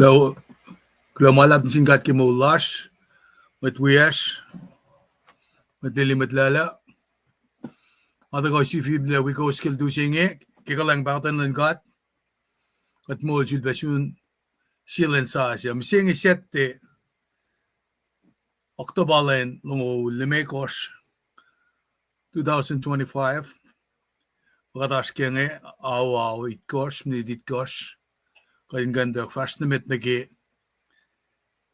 Kalau malap singkat ke maulash, matwiyash, matilimat lala. Ada ko si fibla wiko skill do singe, kikalang bautan langkat. At mo jud basun silen sa siya. Misingi sette Oktobalen lungo limekos 2025. Wadash kenge awa itkos mniditkos. Kain ganda fast namet nage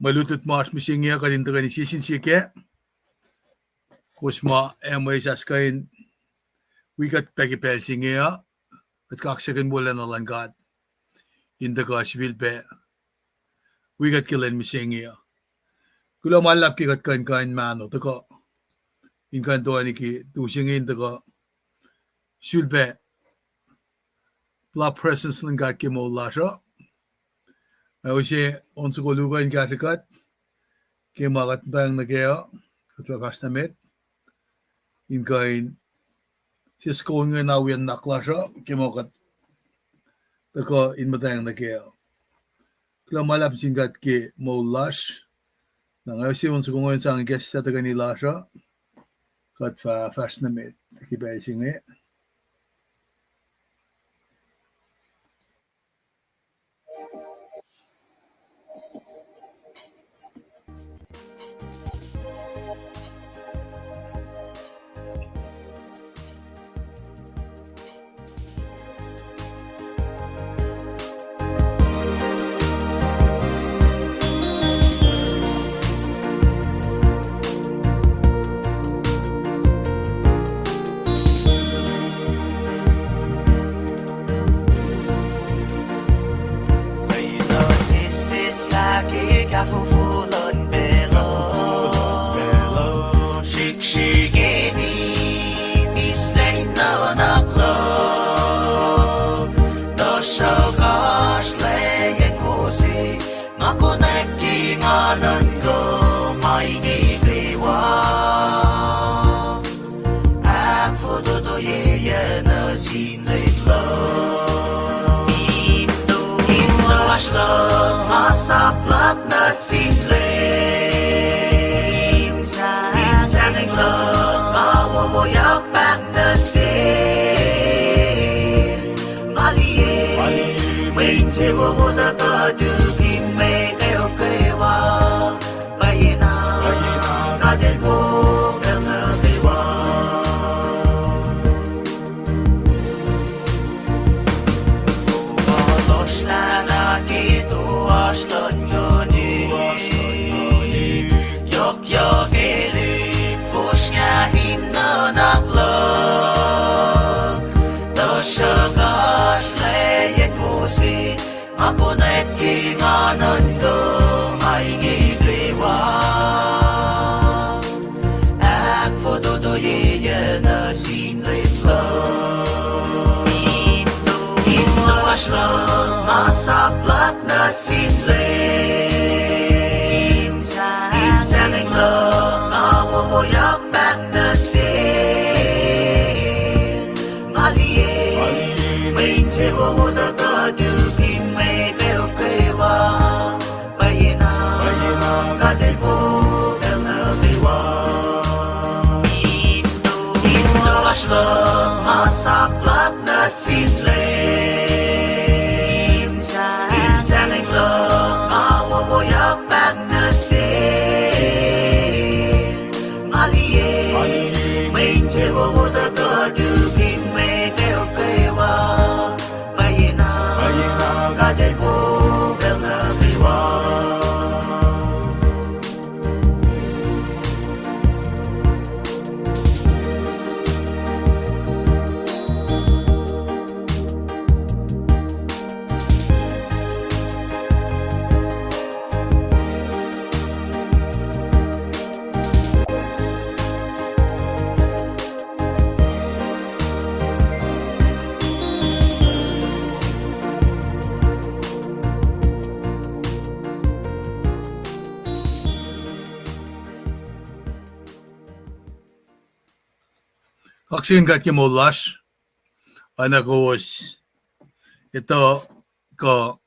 malutut mas misingi kadin tagani sisin sike. Kusma emay saskain wikat pagi pelsingi ya. At kaksakan bulan na langkat. Inda kas wilpe wikat kilen misingi ya. Kula malap kikat kain mano tako. Inkan to aniki tusingin tako. Sulpe la presence langkat ki mo lasha. Ayoshe onsu ko luga in katikat. Ki magat tang nagaya. Katwa kastamet. Inkain sisko nga nawian naklasha. Ki magat tako in matang nagaya. Kula malap singkat ki mo lash. Nang ayoshe onsu ko ngayon sang guest sa taga ni lasha. Katwa kastamet. Ki ba singe. Masaplak na sinlim Insang iklog Mawaboyak bak na sil Maliye Mainte wawoda ka dugin may kayo kaywa Bayina Kadel po Bel na kaywa Fumolosh na nakito Aslan yoni Yok yok elik Fush nga hinanak Tashagas layek pusi Makunet kinganan ko May ngigriwa Ak fotodoye na sinliplo Ino aslan masaplak na sinlim Insang iklog Mawaboyak bak na sil Maliye Mainte wawoda ka dugin may kayo kaywa Bayina Kadel po Bel na kaywa Ino aslang Masaplak na sinlim Insang iklog Mawaboyak bak na sil Maliye Mainte wawoda ka dugin may kayo kaywa Bayina Kadel po Bel na kaywa Kaksin kat ki mo lash. Anakos. Ito ko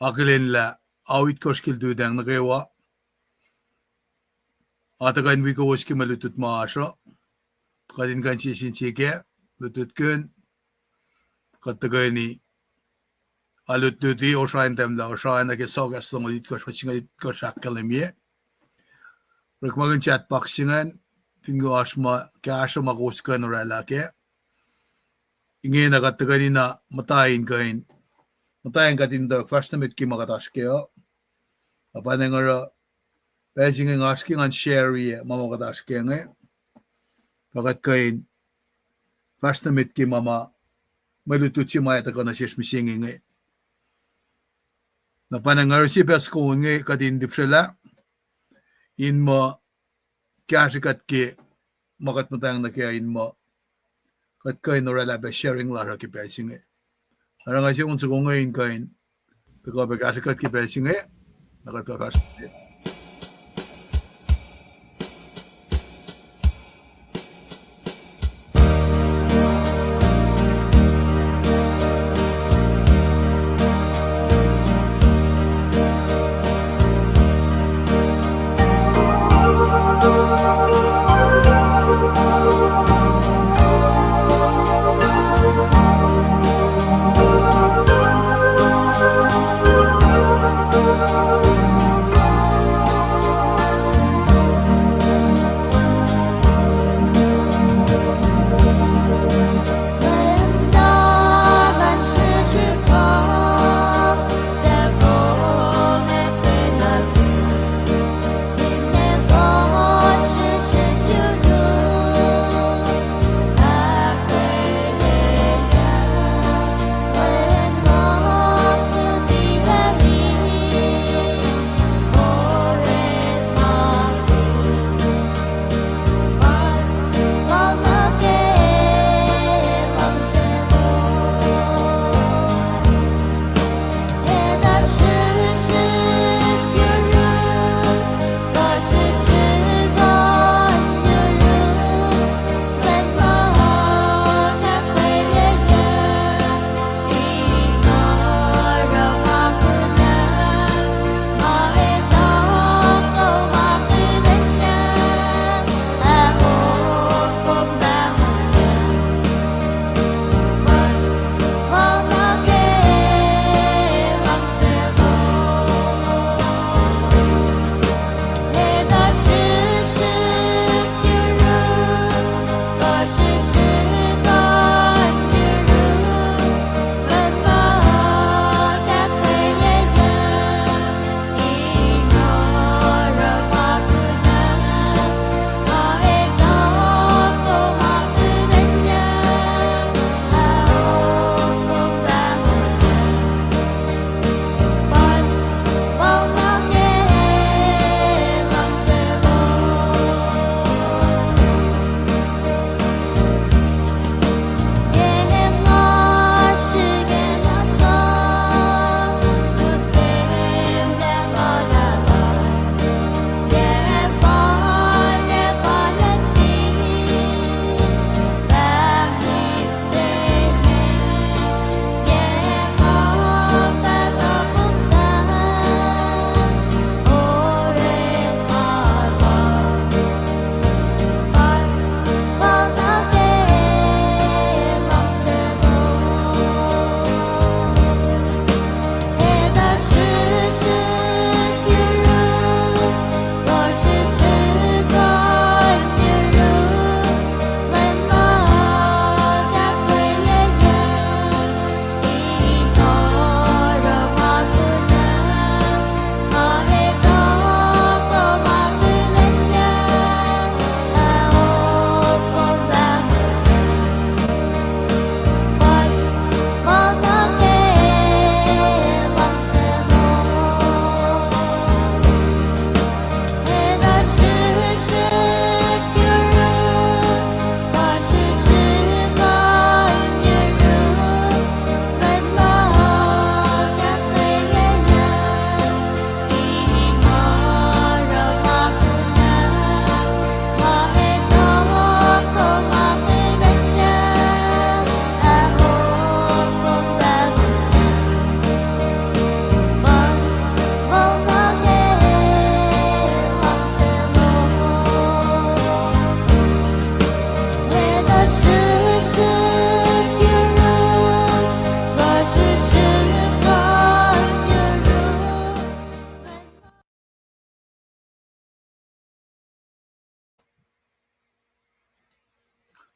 Akilen la awit koskil dudang na kayawa. Atakan wiko waski malutut maasho. Kadin kan sisin sike. Lutut kun. Katagani. Alututi oshain temla. Oshain na kesogas long ulit koshwachinga koshakalimye. Rukmagan chat paksingan. Tingo asma. Kaya asma kuskan orala ke. Inge na katagani na matayin kain. Matayin katin da first na mit ki makatashkeo. Apanengara. Beijing asking on sherry mamagadaskenge. Pagat kain first na mit ki mama malutuchi maya taka na shish misinginge. Napanengar si peskonge kadin dipsela. In mo kashikat ki magat matang na kaya in mo. Kat kain orala be sharing lara ki beijinge. Arangasi unsugongge in kain. Peko be kashikat ki beijinge. Nagat kakas.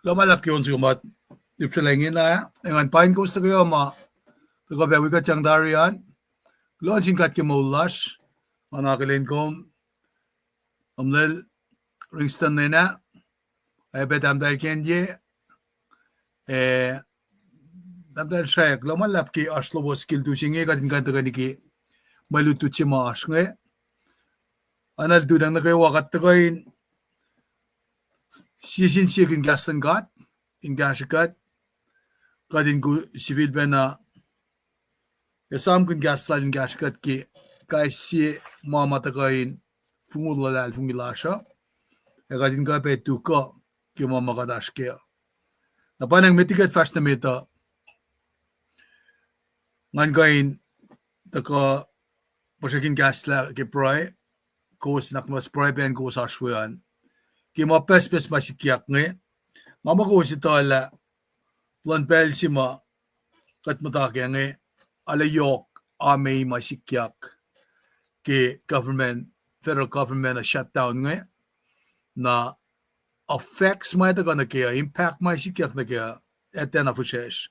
lumalap ki unsi kumat ipsilengin na ngan pain ko sa kayo ma ko be wigat yang darian launching kat ki mulash anakilin kom amlel ringston nena ay betam dai kenje damdal shayak lumalap ki aslo bo skill tu singe kadin kan tagani ki malutu chi maash nge anal dudang na kayo wakat tagayin sisin sikin gastan gat in gashikat kadin ku civil bena yasam kun gastal in gashikat ki kai si mama tagayin fungulal fungilasha kadin ka pe tuka ki mama kadashke na panang metikat fast na meta ngan kain taka pasyakin gasla ki pray kos nakmas pray ben kos ashwan ki mapes masikyak nge mama ko si tala plan pel si ma kat matake nge alayok amay masikyak ki federal government a shutdown nge na affects may taga na kaya impact masikyak na kaya eten na fushesh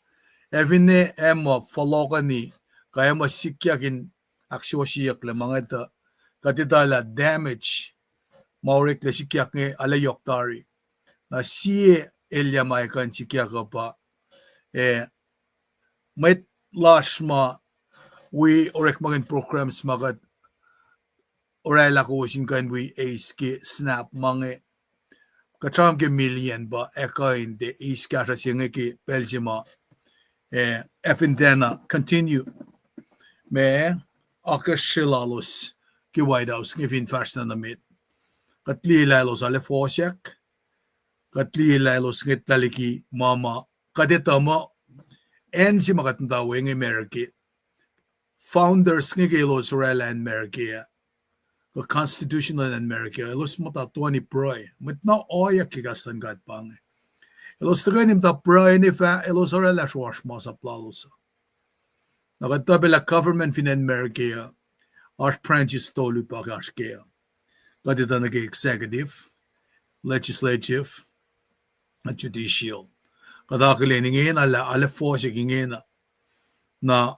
evine emo follow ka ni kaya masikyakin aksiyosiyak le mga ita katitala damage maurik le sikyak nge alayok tari na siye elya may kan sikyak pa may lash ma we orek magin programs magat orela ko kan we ace ki snap mange katram ke million ba ekain de is kata singe ki pelsima efindena continue me akashilalos ki White House ngifin fashion na mit katli lalos ale fosyak katli lalos ngitlaliki mama kadetama en si makatanda weng America founders ngigelos rela in America the constitutional in America elos mata 20 proy mit na oya kigastan gat pang elos taganim ta proy ni fa elos rela shwash masa plalos nagatabela government fin America Art branches tolu pagashkea. But it nag executive, legislative, at judicial. Kadakilin ala force ingin na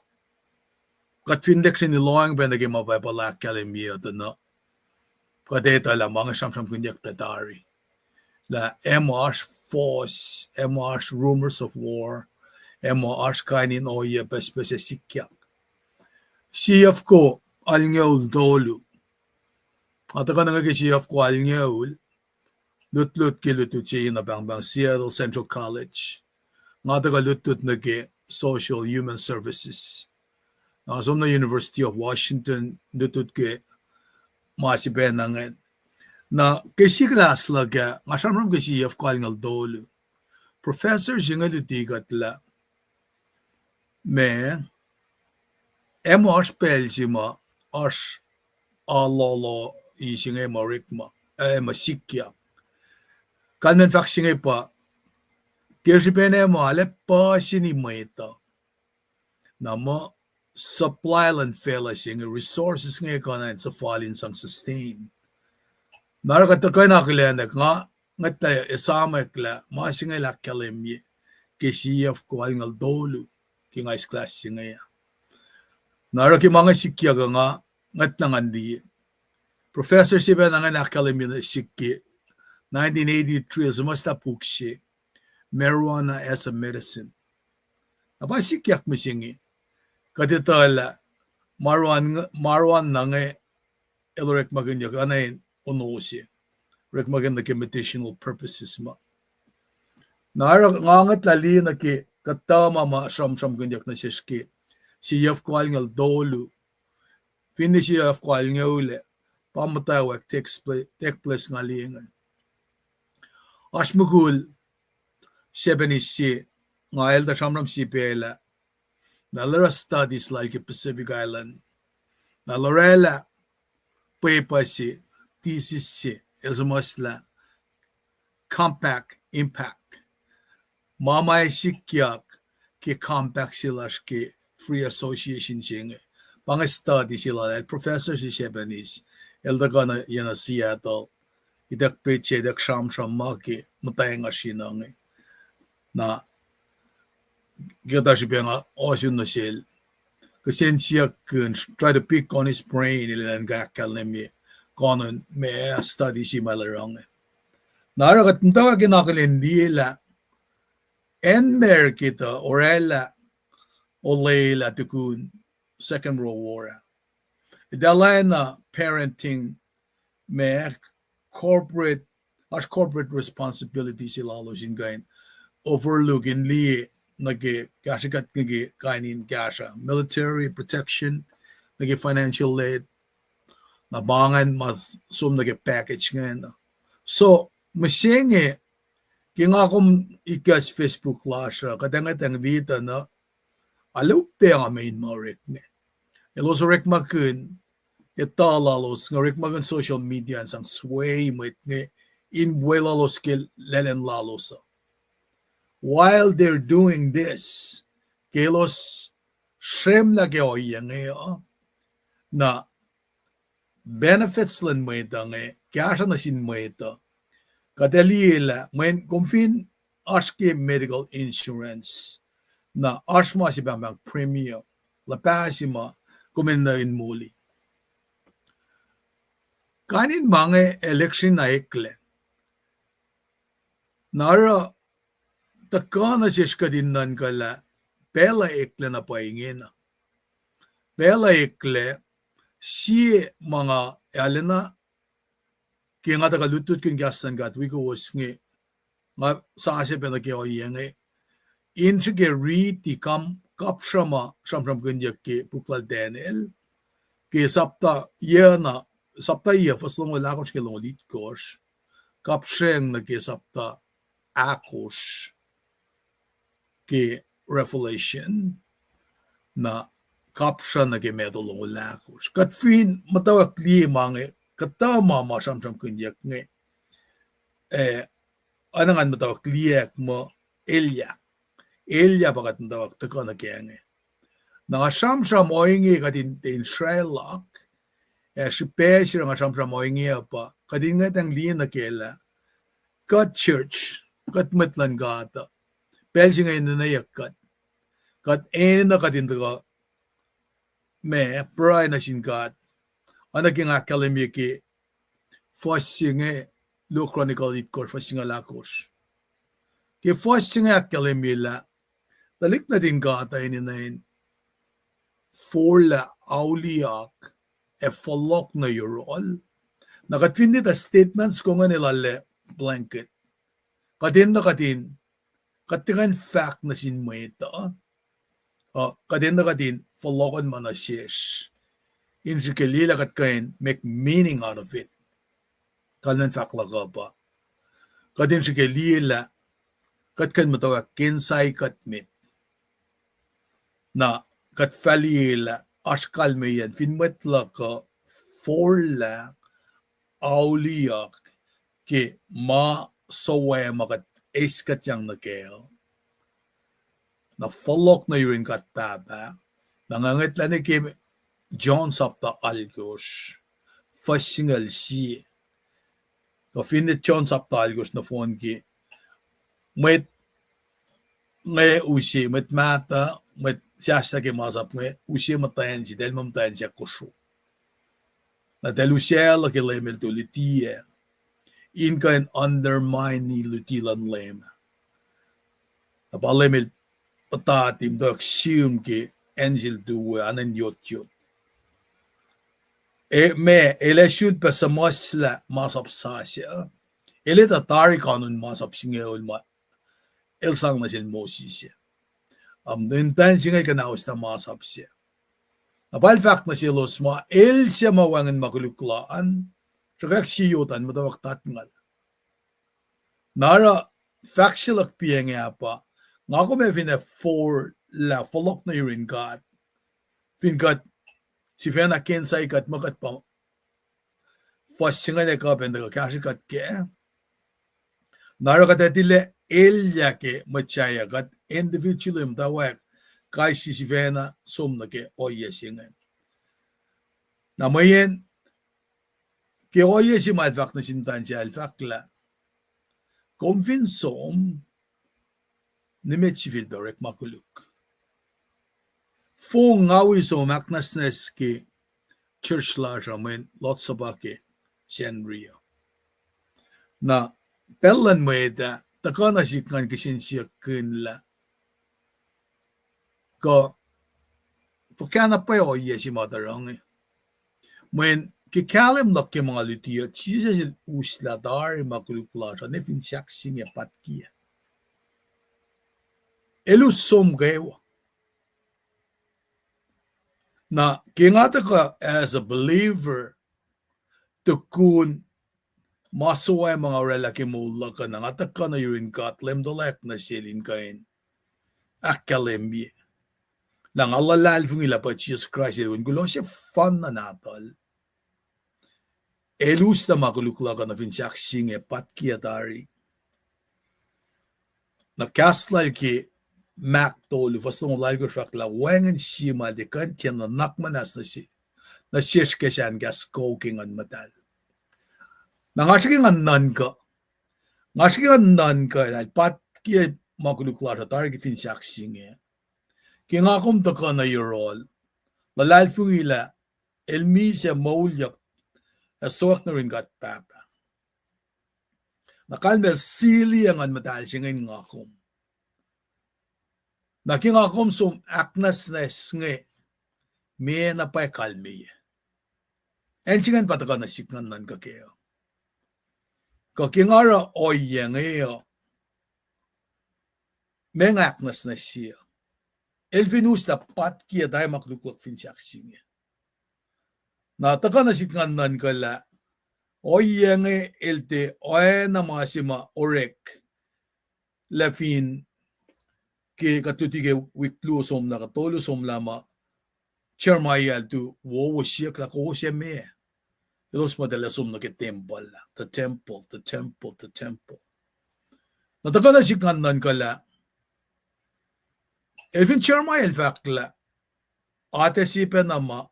katfindection ni loang ben naging mapapala kalimia na kadeta la mga samsam kunyak petari. La MR's force, MR's rumors of war, MR's kainin oya pespese sikyak. Siyaf ko alngeul dolu. At ka nangagishiyaf ko alngeul, lut kilutut siya na bang Seattle Central College. Nga ka lutut nage Social Human Services. Som na University of Washington, lutut ke masipen nangan. Na kasi klas laga, nga samram kasiyaf ko alngeul dolu. Professor siya nga lutigat la. Me, emo spell si ma, as alolo ising emo rikma, masikya. Kalmen faksing pa, kirsi pene mo ale pa sinimeta. Na mo supply lan fela sing resources nga kanan sa falin sang sustain. Narakata ka nakilenek nga tayo isama kla, masing la kalimye, kisiyaf ko alingal dolu, king ice class singaya. Naraki mga sikya ka nga, ngat nangan di. Professor siya nga nakalimya na sikya, 1983, sumasta pukshi, marijuana as a medicine. Apa sikyak misingi, katitala, marijuana na nga, elorek maganda ka na yun, unusi, rek maganda ka medicinal purposes ma. Narak ngangat lali na ki, katama ma, sham ganyak na siya siyaf ko ngal dolu. Finish siyaf ko ngaule. Pamatawak take place nga lingan. Ashmugul, 70 nga elda shamram si pela. Nalara studies like Pacific Island. Nalarela, paper si, thesis si, esumasla, compact impact. Mamay sikyak ki compact silash ki free association sing pang study sila professor si Japanese elda kana yana Seattle idak peche dak sham maki matay nga sinang na kita siya nga osun na sil. Kasi siya kun try to pick on his brain ilan gakal na mi konon may study si malarong. Narakat ntawa kinakalin dila enmer kita orela olela tukun Second World War. Idalay na parenting may corporate responsibility sila lalo singayin overlooking li nagi kashikat nagi kainin kasha military protection nagi financial aid nabangan mas sum nagi package ngayon. So masyenge kingakom ikas Facebook lasha kadangatang dita na alupte ang main morik ne. Elos rek makun italalos nga rek magun social media sang sway mit ne in buelalos kil lelen lalosa. While they're doing this, kelos shem na keoyang na benefits lan mo ito kaya na sin mo ito kadalila when kumfin aske medical insurance na asma si bang premium lapasima kuminain muli kanin mga election na ikle nara takana siya din nan kala pela ikle na paingin pela ikle si mga alena kaya nga tagalutut kung gastan gat wiko was nga sa asya pala kaya yang intrige riti kapshama shamram kunyak ke puklal Daniel ke sapta iya faslong wala ko siya long lit kosh kapsheng na ke sapta akos ke revelation na kapsha na ke medolong wala kosh katfin matawak li mga katama ma shamram kunyak nga anangan matawak liyak mo Elia bagat matawak tako na kaya nga nga shamsham oingi kadin tin Sherlock si Pesir nga shamsham oingi pa kadin nga tang liyan na kela kat church kat matlan gata Pesir nga inanayak kat na kadin tako me pray na sin kat anak yung akademi ki fosing Lu Chronicle it course fosing lakos ki fosing akademi la dalik na din gata ininayin forla auliak folok na yorol nakatwindi ta statements ko nga nilale blanket kadin na kadin katikan fact na sin mo ito kadin na kadin folokon man na shesh in sikalila kat kain make meaning out of it kanan fakla ka pa kadin sikalila kat kan matawag kinsay kat mit na kat falila askal me yan finmetla ka forla auliak ke ma sawe makat eskat yang nakeo na folok na yurin kat baba nangangat lang ni kim John sapta algos fasingal si to finit John sapta algos na phone ki met usi met mata met siasa ke masap usi matayan si del mamtayan siya kusho na del usiel ke lemel to litia in kan undermine ni lutilan lem na palemel patatim do assume ke angel do anan yot me election pa sa masla masap sasya ele ta tari kanun masap singeol ma elsang na sil Moses den singay kanawas na masap siya napal fact na silos ma siya mawangan makuluklaan sagak siyutan matawak tatngal nara fact silak piyang pa nga ko may fina for la folok na yurin God fin God si fena kensay kat makat pa fasinga ne ka benda ka kashi kat ke naro kat dile elia ke machaya kat individualum dawak kai si fena som na ke oye singa na mayen ke oye si malfak na sintan si alfakla convinsom Nimetsivil berek makuluk. Få ngawi so maknasnes ki church la ramen lotsabake senrio. Na pellan moeda takana sikkan kisinsiya kunla. Ko pakana pa yo yesi madarang. When kikalem na ke mga lutiyo, chisa usladar makulukla sa nefin saksing patkia. Elusom gawa. Na kingata ka as a believer tukun masuwa mga relaki mula ka na ngata ka na yurin katlem dolek na silin kain akalembi. Nang alalal fung ila pa Jesus Christ yun gulo siya fan na natal. Elus na makulukla ka na fin saksing patkia tari. Na kastlal ki Mac tolu fast nog lager fakla wengen sima de kan ken na nakmanas na sirkesan gas koking an matal. Na ngasking an nan ka al pat ki makulukla ta targi fin saksinge. Ki ngakom ta ka na yorol lalal fuila elmisa maulyak asok na rin gat papa. Nakalmel sili ang an matal singin ngakom. Naking akom som aknas na snge me na pa kalmi. En singan pataka na siknan nan kakeo. Kakingara oyeng eo. Men aknas na siya. Elfinus na patkia tayo makluklok finsak singe. Na taka na siknan nan kala oyeng elte oy na masima orek lafin ke katutige wiklu som na katolo som lama chermayal tu wo siak la ko siya me los modela som na ke temple the temple nataka na siknan nan kala elfin chermayal fakla ate sipen ama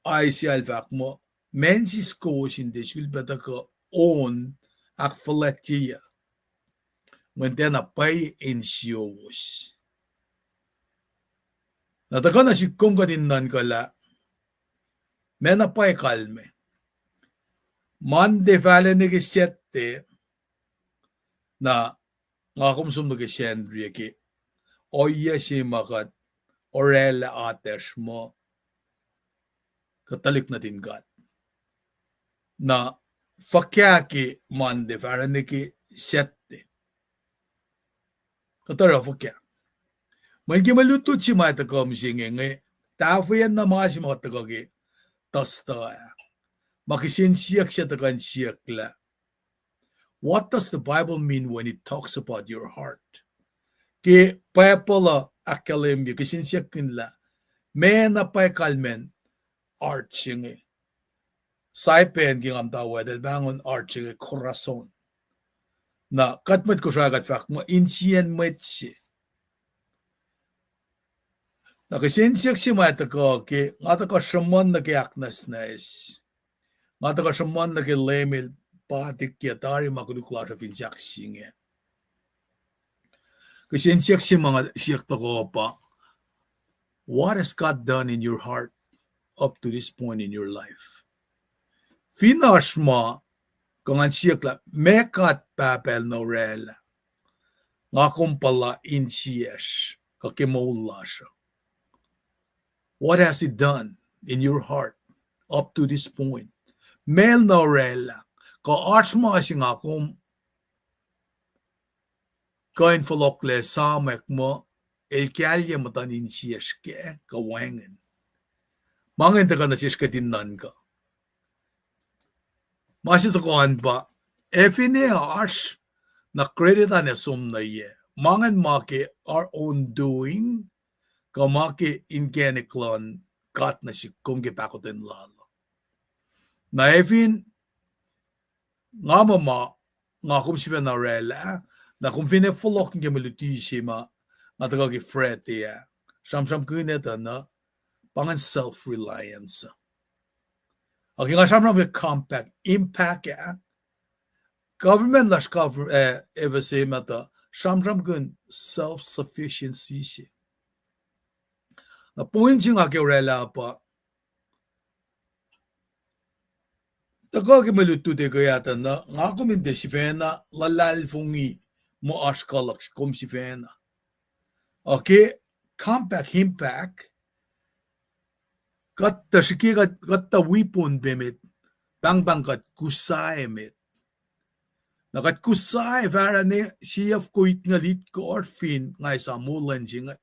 ay si alfak mo mensis ko sinde sul betaka on ak falatia Mantena pay in sios. Nataka na si kong katinnan kala. Mena pay kalme. Mande fale ni kisette. Na ngakumsum no kisendri ki. Oya si makat. Orela atesh mo. Katalik natin gat. Na fakya ki mande fale ni kisette. Katara fukya. Magi malutut si mata ko msingenge. Tafuyan na mga si mga tagagi. Tasta. Makisinsiyak siya tagan siyakla. What does the Bible mean when it talks about your heart? Ki payapala akalimbi kisinsiyak kinla. Mena pay kalmen arching. Saipen king am tawa del bangon arching corazon. Na katmet ko siya fak mo insien metsi. Na kisinsiyak si mata ko ki ngata ko shaman na kiaknas na is. Ngata ko shaman na ki lemil patik kiatari makulukla sa finsiyak singe. Kisinsiyak si mga siyak to ko pa. What has God done in your heart up to this point in your life? Finash mo kung ang siyakla, mekat papel no rela. Nga kumpala insiyas, kakimula siya. What has it done in your heart up to this point? Mel no rela. Ka arch mo kasi nga kung kain falokle samek mo, elkyalya mo tan insiyas ke, kawengen. Mangin ka na siyas katinan ka. Masitukuhan ba? Efine arsh na kreditan na sum na ye. Mangan maki our own doing. Kamaki ingeneklon kat na si kunggipakotin lalo. Na efin nga mama nga kumsipa na rela na kumfine fulok ng gemelutisima nga tagagi frete ya. Samsam kuneta na pangan self-reliance. Okay, nga samram with compact impact ya. Government lash cover evasima ta shamshamgun self-sufficiency siya. Na point siya nga kiurela pa, tako kimaluto de kayata na nga kuminde si Fena lalal fungi mo askalaks kom si Fena. Okay, comeback himpack katta shiki katta wipon bemit bang kat kusay met. Nakat kusay vara ne siyaf kuit nga lit ko orfin ngay sa mulan singa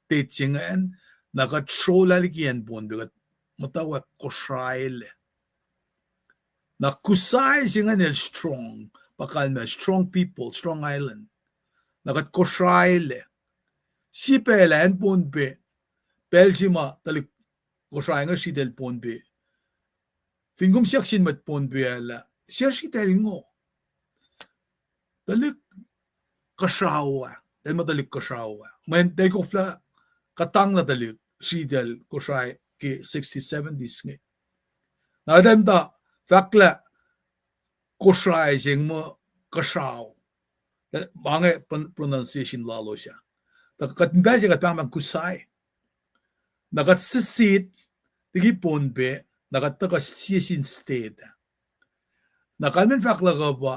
tet singaan nakat trolalikian pon bigat matawag kusayle. Na kusay singa nil strong pakalma strong people strong island nakat kusayle si pelan pon be Belsima talik kusay nga si del pon be fingum siyak sin mat pon be ala siya si del ngo talik kasawa del matalik kasawa men day ko fla katang na talik si del kusay ki 60-70s nge na denta fakla kusay sing mo kasaw bange pronunciation lalo siya katmbel siya katang kusay nakat sisit tigi ponbe nakat taka sisin state nakalmen fakla ka ba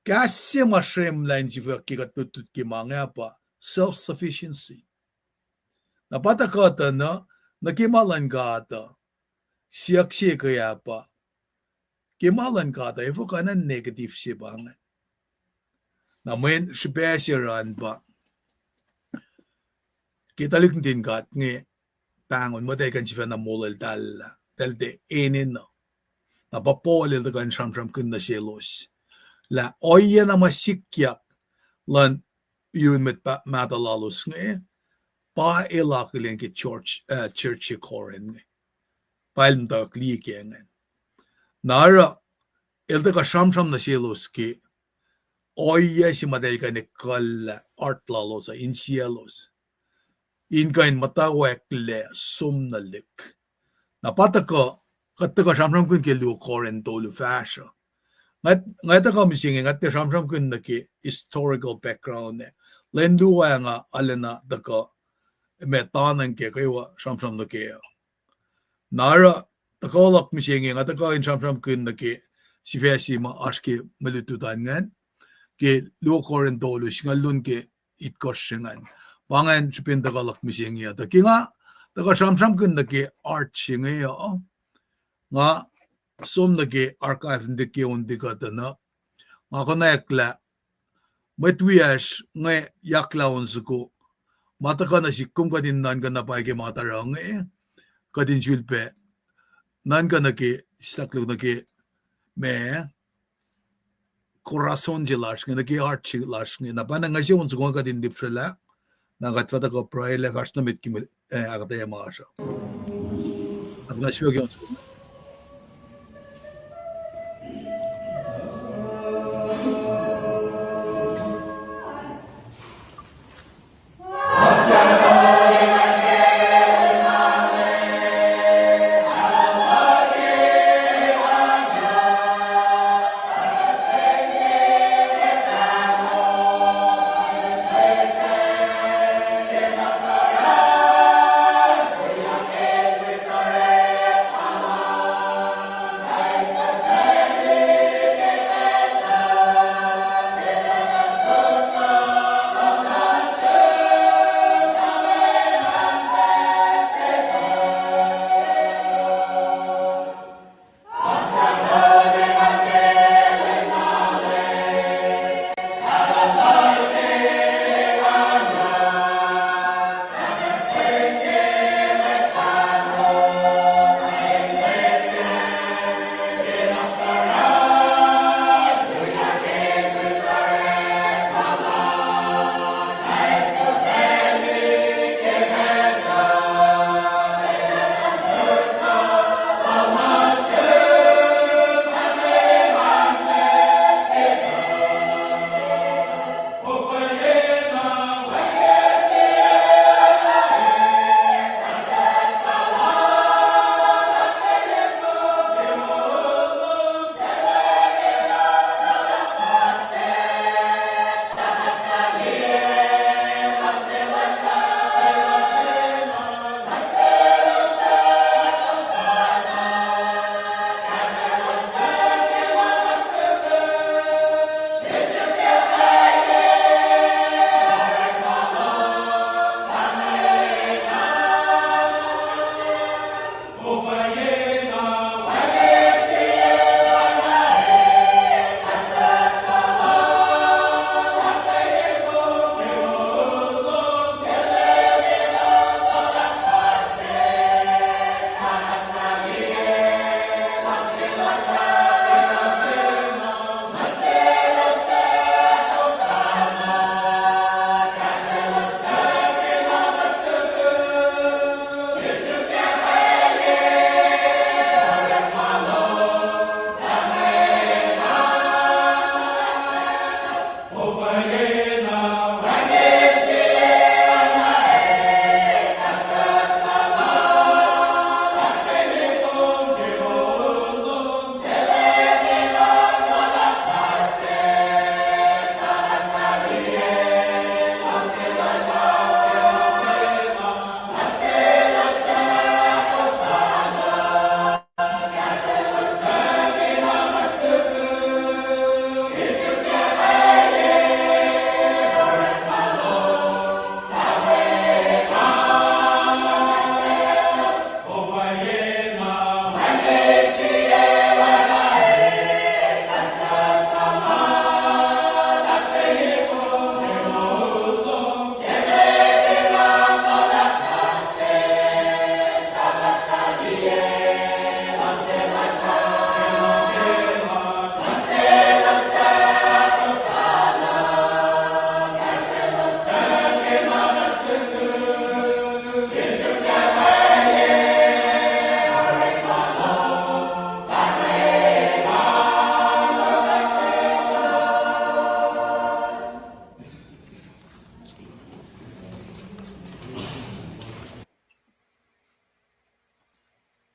kasi mashrem line si kikat tutut ki mga pa self-sufficiency napata ka ta na nakimalan ka ta siyak siya kaya pa kimalan ka ta ifo ka na negative siya bangan na men siya ba kitalik din kat nge tangon mo kan si Fena molel dal de enin no napapolil da kan sham kun na selos la oya na masikyak lan yun met matalalos nge pa ilakilin ki church Corinth nge palm da klike nge nara ilda ka sham na selos ki oya si madel kan kal art lalos in cielos inkain matawak le sumnalik. Napata ko, katka shamsham kun ke lu Corinth lu fasha. Ngayta ka misingin at shamsham kun na ki historical background ne. Lenduwa nga alena daka metanan ke kaywa shamsham na ke. Nara takolak misingin at ka in shamsham kun na ki si fesi ma aski malututan ngan ke lu Corinth lu singalun ke itkoshingan. Pangan sipin takalak misingya ta kinga taka shamsham kun naki art singya nga som naki archive ndiki undika ta na nga kona yakla metwiash nga yakla unsuko mataka na sikum kadin nan ka na paike matarang kadin julpe nan ka naki staklog naki me corazon jilash nga naki art jilash nga napana nga siya unsuko kadin dipsala 나가트와다 그 프라일레 가스나 믿기면 아가다야 마셔. 아까 쉬어게 온수.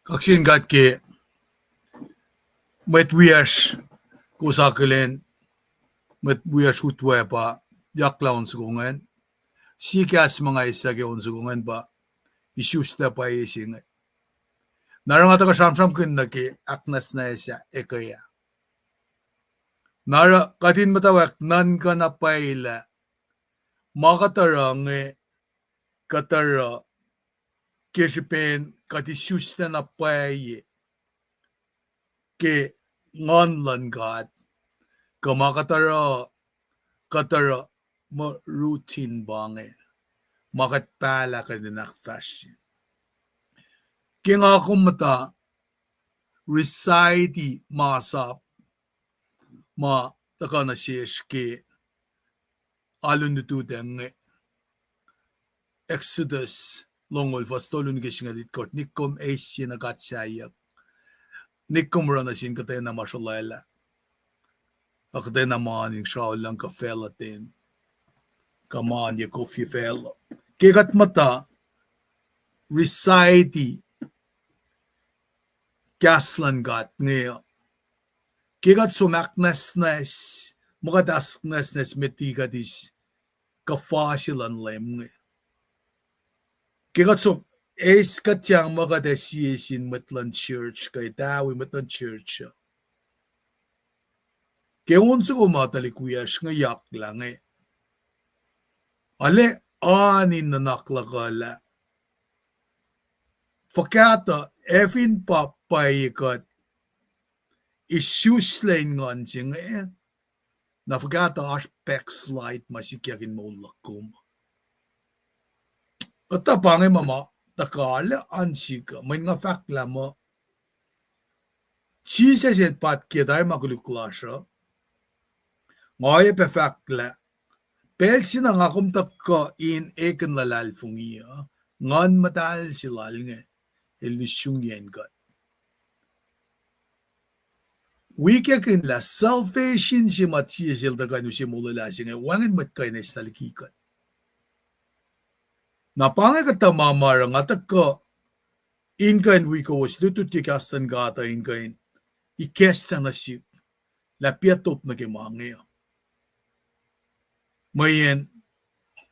Kaksin gat ke met wias kusakelen met wias utwe pa yakla onsugungan. Sikas mga isa ke onsugungan pa isusta pa ising. Narang ata ka samsam kun na ke aknas na isa ekaya. Nara katin matawak nan ka na paila makatarang katara kesipen katisusta na paye ke ngonlan gat kamakatara katara mo routine bange makat pala ka din nakfash ke nga kumata recite masap ma takana siyesh ke alun nutudeng Exodus longol fastolun gishinga dit kot nikom eishin agatsayak nikom ranasin katay na mashalala akatay na maning shawl lang ka felatin kaman ya kofi fela kegat mata recite gaslan gat ngayon kegat sumaknasnas makadasknasnas metigadis kafasilan lem kegat sum es katyang makadasiyesin matlan church kay tawi matlan church keun su umatalikuyash ngayak lang ale anin na naklakala fakata efin papayikat isuslein ngan sing na fakata aspects light masikyakin mo lakum kata pangay mama takala ansika may nga fakla mo chisa set pat keday makuluklasha ngayon pe fakla pelsi na nga kumtakka in eken lalal fungiya ngan matal silal nga elisyong yan gat Wikakin la salvation si matya silda kanu si mulala singa wangan mat kay na istalikikat. Napangay kata mamarang atakka inkain wika was lutut kikastan gata inkain ikesta na si lapiatop na kimangya. Mayen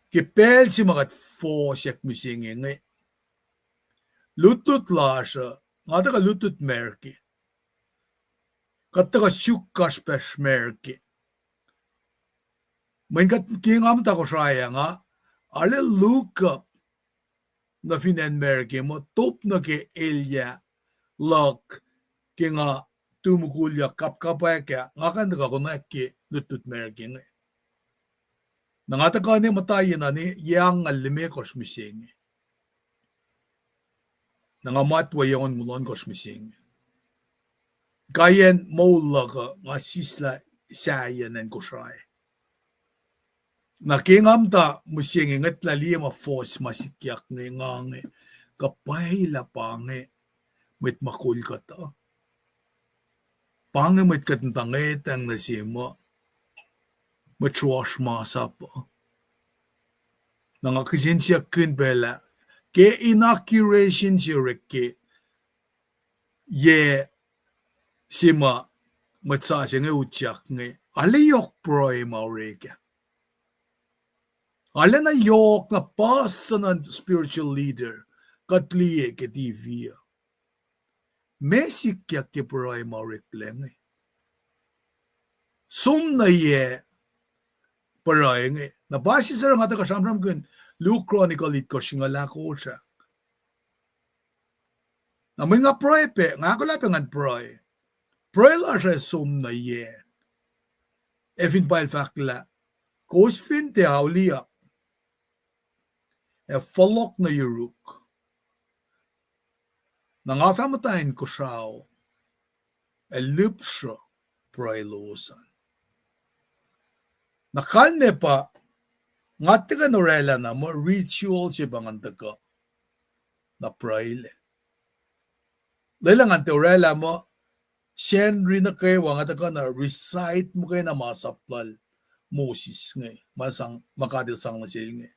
kipel si makat fosyak misingi ngay. Lutut lasha ngataka lutut merki. Kattaka Sukohsohk men kat kingam ta ko saya nga ale luka na finan merke mo top na ke elya lok kinga tumukulya kapkapaya nga kan ka ko na ke lutut merke nga nangata ka ni matayin na ni yang alime kos mising nangamatwa yon mulon kos mising Kayen maulaga nga sisla sayanan ko siya. Nakingamta musingi ngat lalima fos masikyak ngange kapayla pange met makul kata. Pange met katantangetang nasima matruash masapa. Nangakisin siya kinbela ke inoculation siya reke ye sima matsasya nga utyak nga aliyok proy maureka. Ale na yok na pasa ng spiritual leader katliye ke divya. Mesik kya ke proy maurek lang Sum na ye proy nga. Nabasi sa nga ta kasamram kun Luke Chronicle it ko singala ko siya. Na mga proy pe, nga ko lapengan proy. Proyla siya sum na ye. Efin pail fakla. Kosfin te hauliak. E falok na yuruk. Nangafamatayin ko siya. E lupsya proylosan. Nakalne pa. Ngatiga norela na mo ritual siya bangantaga. Na proyle. Lailangan te orela mo. Siyan rin na kayo nga taka na recite mo kayo na masaplal Moses nga masang makadilsang na siya nga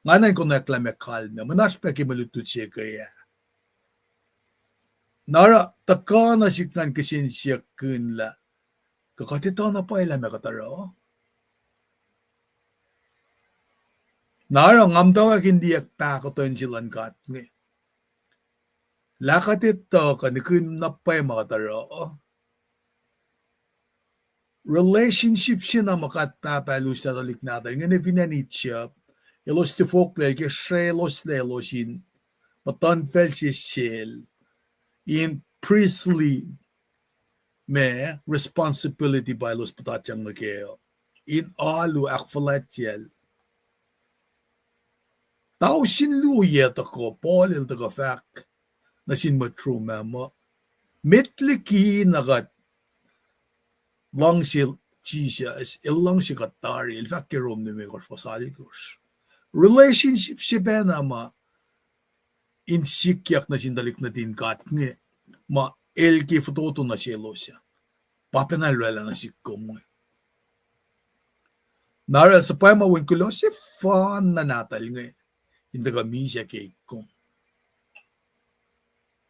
nganan ko na klame kalme manaspeki malutut siya kaya Nara takana siknan kisin siya kunla. Kakatito na pa ila makataro. Nara ngamdawa hindi aktakoton silan kat ngi. Lakatito kanikun na pa makataro. Relationship siya na makatapalus na talik natin. Ngayon vinanit siya. Ilos ti folk lege shelos lelosin. Matanfel siya sel. In priestly me responsibility by los patatyang nageo. In alu akfalatyel. Tao sinluyet ako, polil taga fak, na sinmatru memo. Mitliki nagat lang si Jesus, ilang si katari, ilfak kirom ni megor fasaligos. Relationship si benama, insikyak na sindalik na din katngi, ma elki fototo na silo siya. Papenalwela na si kum. Nara sa pa mawin kulo si fan na natal nga. Hindi kami siya kay kum.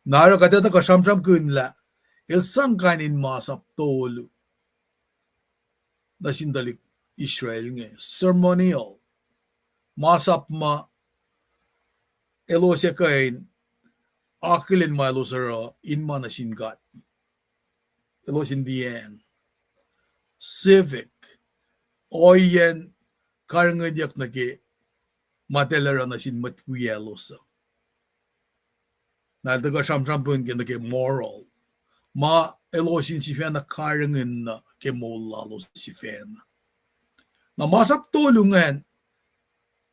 Nara kadata ka samsam kunla. Ilsang kanin masap tolo. Na sindalik Israel nga. Ceremonial. Masap ma elo siya kain akilin malo sara inma na singat. Elo sindiyan. Civic. Oyen karangadiak na ki matelara na sin matkuyelosa. Naldaga samsampun ki na ki moral. Ma elosin si fena karangan na ki molalo si fena. Na masap tulungan,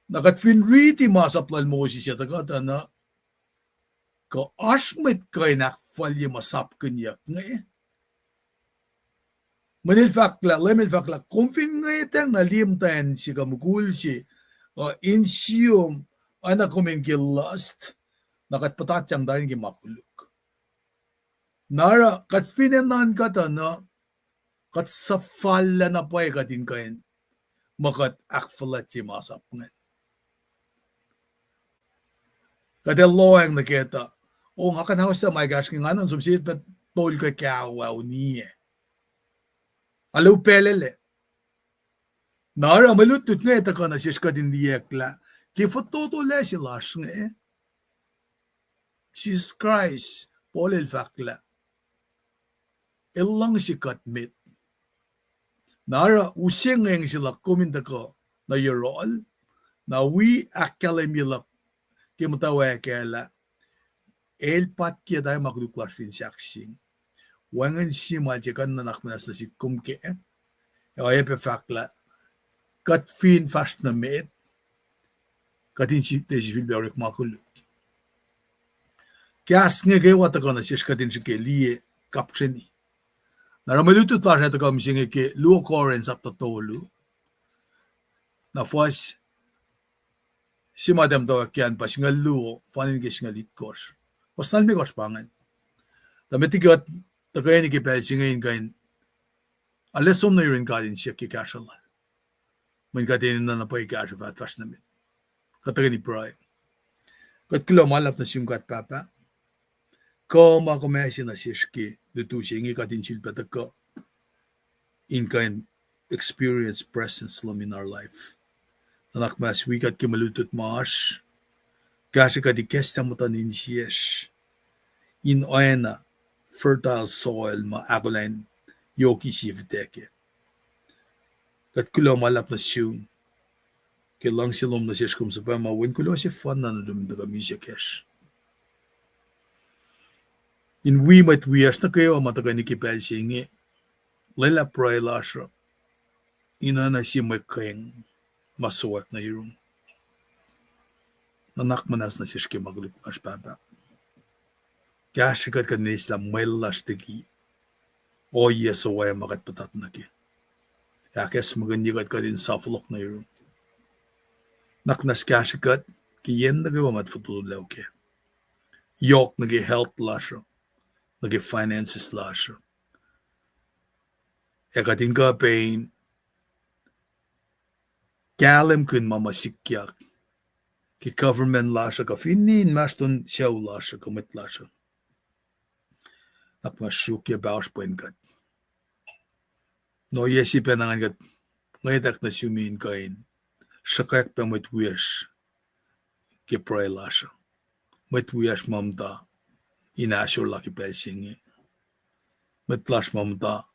nakatfinriti masap lal mo si siya tagata na ka asmit kay nakfalye masap kanyak nga eh. Manil fakla, lemil fakla, kumfin nga itang nalim tayo si kamukul si insium anak kumin last nakatpatatyang dahil gimakuluk. Nara katfinenan kata na kat safala na pa katin kain makat akfalat si masap nga. Kadeloang nakita o nga kanhawas sa my gosh nga nun subsid pat tol ka kawaw niya. Alo pelele. Nara malutut nga ita ka na siya kadin diyekla. Kifototo le sila nga eh. Jesus Christ, polel fakla. Ilang si katmit. Nara using nga sila kuminda ko na yorol. Na we akalim yila kimutawa kela. Elpat kia dahi makduklar fin siyaksing. Wangan si majikan na nakmanas na si kumke eh. Epe fakla. Kat fin fast na met, katin si tejifil beorek makuluk. Kias nga gaya wata ka na siya katin si ke liye kapseni. Naramaluto tla siya taka misingi ke luo Corinth sa tatolo. Na fwas, si madam daw kian pa singa luo, fanin ke singa litkos. Pasnal mi kos pangan. Dametigat, takaya ni ke pa singayin kain, alesom na yun katin siya ke kashala. Man katinin na napay kasha pa at fast namin. Kataga ni Brian. Kat kilo malap na siyong papa. Ko makumesi na siyski dito siya ingi katin silpa ka in kind experience presence lum in our life. Anak mas we kat kimalutot maash. Kasha ka di kesta mo tanin siyas. In oena fertile soil ma agulain yoki siyevteke. Kat kulo malap na siyong kailang silom na siya kum sa pama wen kulo siya fan na nadumdaga mi siya cash. In we might wiyash na kayo mataga ni kipel siya ngi lela pray lasha ina na siya may kayang masuwak na irong. Nanak manas na siya maglik as papa. Kaya siya kat kanis la may lash tagi o yes away makat patat na ki. Yakes magandigat ka din sa fulok na yun. Naknas kashikat, kiyen na gawa matfutulaw ke. Yok nagi health lasyo, nagi finances lasyo. Ekatin ka pain, kalem kun mamasikyak. Ki government lasyo ka, finin maston siyaw lasyo, kumit lasyo. nakmasuk ya baos poinkat. No yesi penangan kat ngayak na sumin kain. Shakayak pa met wish ke pray lasha. Met wish mamta inasur laki pelsingi. Met lash mamta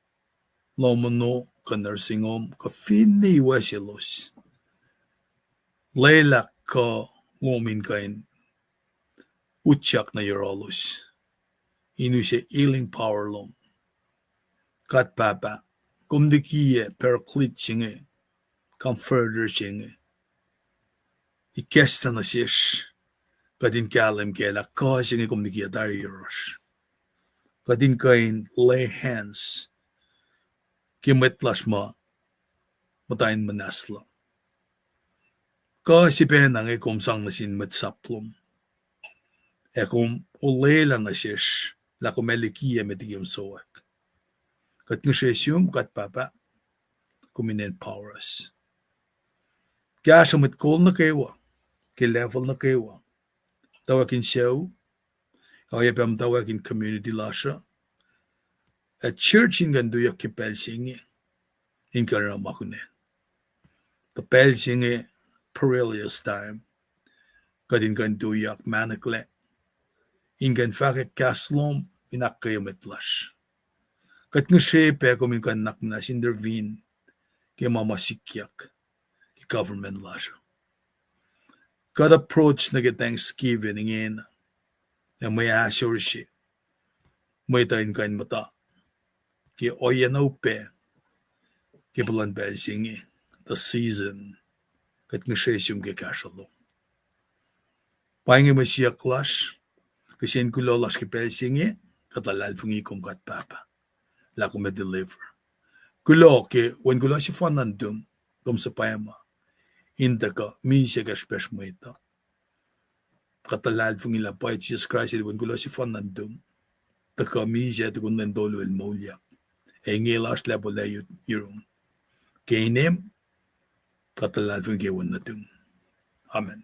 lomano ka nursing home ka fini wasilos. Leila ka womin kain utyak na yorolus. Inu siya healing power lom. Kat papa kumdikiye perclit singe comforter singe. Ikesta na siya kadin kalam kela ka singe kumdikiye dari yoros. Kadin kain lay hands kimetlas ma matayin manasla. Ka si penang kumsang na sin metsaplom. Kum ulela na siya la kumelikiye metigim soak. Kat ngesesum kat papa kuminen powers. Kaya siya metkol na kewa, ke level na kewa. Tawakin show, kaya pam tawakin community lasha. A church in ganduya ke pelsingi, in karamakune. The pelsingi perilous time, kadin ganduyak manakle. In gan fake kaslom inakaya metlash. Kat ngeshepe kumin kan naknas intervene ke mamasikyak ke government lasha. Kat approach na ke Thanksgiving ingin na may asure siya. May tayin kain mata ke oyanope ke bulan pelsingi the season kat ngesesum ke kashalom. Pahingi masya clash kasi kulolas ke pelsingi katalal fungi kum kat papa. La kume deliver. Kulo ke when kulo si fanandum dum sa payama inda ka misya ka special mo ito. Katalal fungi la pa Jesus Christ when kulo si fanandum ta ka misya ta kunden dolo el molya. E ngelas la bola yurum. Keinem katalal fungi wan nadum. Amen.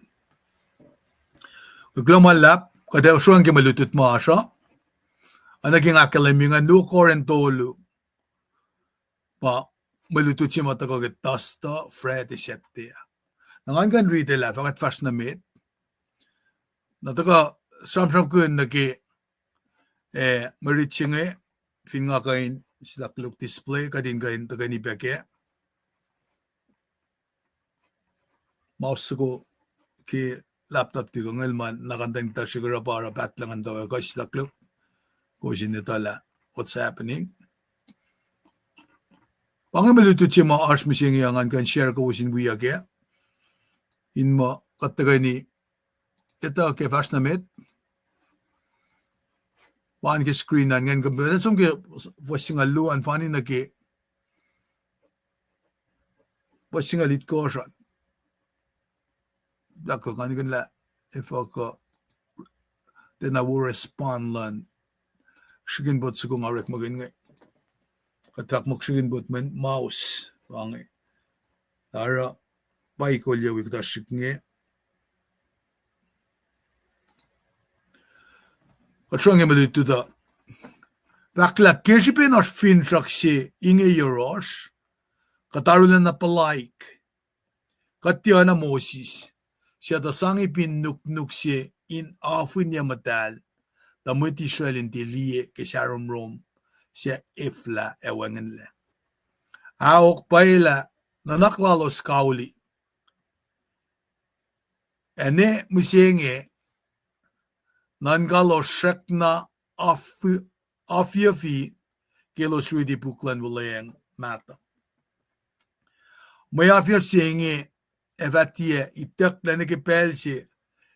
Uglamalap kada usuan ke malutut mo asya. Anaging akalamingan no Corinth pa malutut siya matakagat tasta fred isette. Nangan kan rite la fakat fast na mit. Nataka samsam kun naki maritsinge fin nga kain silakluk display kadin kain tagani beke. Mouse ko ki laptop ti ko ngelman nakantang ta siguro para patlangan daw ka silakluk. Kusin nitala what's happening. Pangai malutut siya mga ars mising yangan kan share ko usin buya kaya. In mo katagay ni ito ke fast na mit. Paan ke screen na ngayon kampi. Sum ke wasing aluan fani na ke wasing alit ko siya. Dako kani kan la if ako then I will respond lan. Sigin bot sigong arek magin ngay. Katak magsigin bot men mouse. Pangai. Tara pai ko liya wik tasik ngay. Katsang yung malito da. Bakla kirsipen as fin saksi inge yoros. Katarulan na palaik. Katya na Moses. Siya da sangi pinuknuk siya in afin niya matal. Damut Israel in liye ke Sharon Rome siya ifla ewangan le. Awok paila nanaklalos kauli. Ene musenge nangalos shekna afyafi kelos rudi buklan wulayang mata. May afyaf senge evatie itak na nakipelsi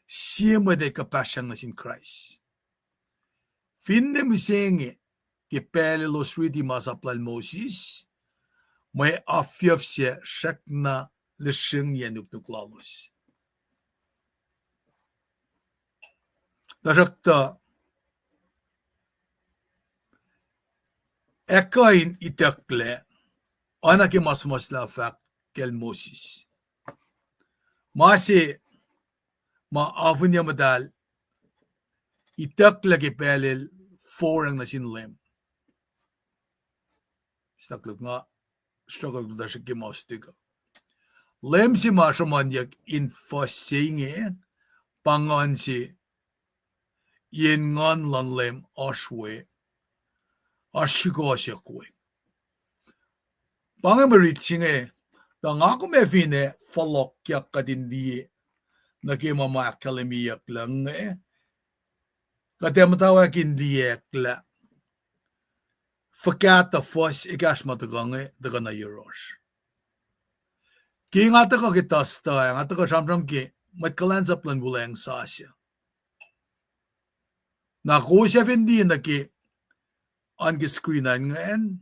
siya made kapasyang na sin Christ. Finde musenge ke pele los ridi masaplal Moses, may afyaf siya shakna lishing yanuknuklalos. Darakta ekain itakle anake masmasla fak kel Moses. Masi ma avunya madal itakle ke pele 4 ang nasin lem. Stakluk nga, struggle da siya kimaustig. Lem si masamanyak in fasinge, pangan si yen ngan lan lem ashwe, Sukohsohk. Pangan maritsinge, da nga kumefine falokyak kadindi, nakimamakkalemiyak lang katematawa kindiyekla. Fakata fos ikas matagange daga na euros. Ki nga taka kitasta, nga taka samsam ki matkalansa plan bulang sasya. Na kusya hindi na ki anki screenan ngayon,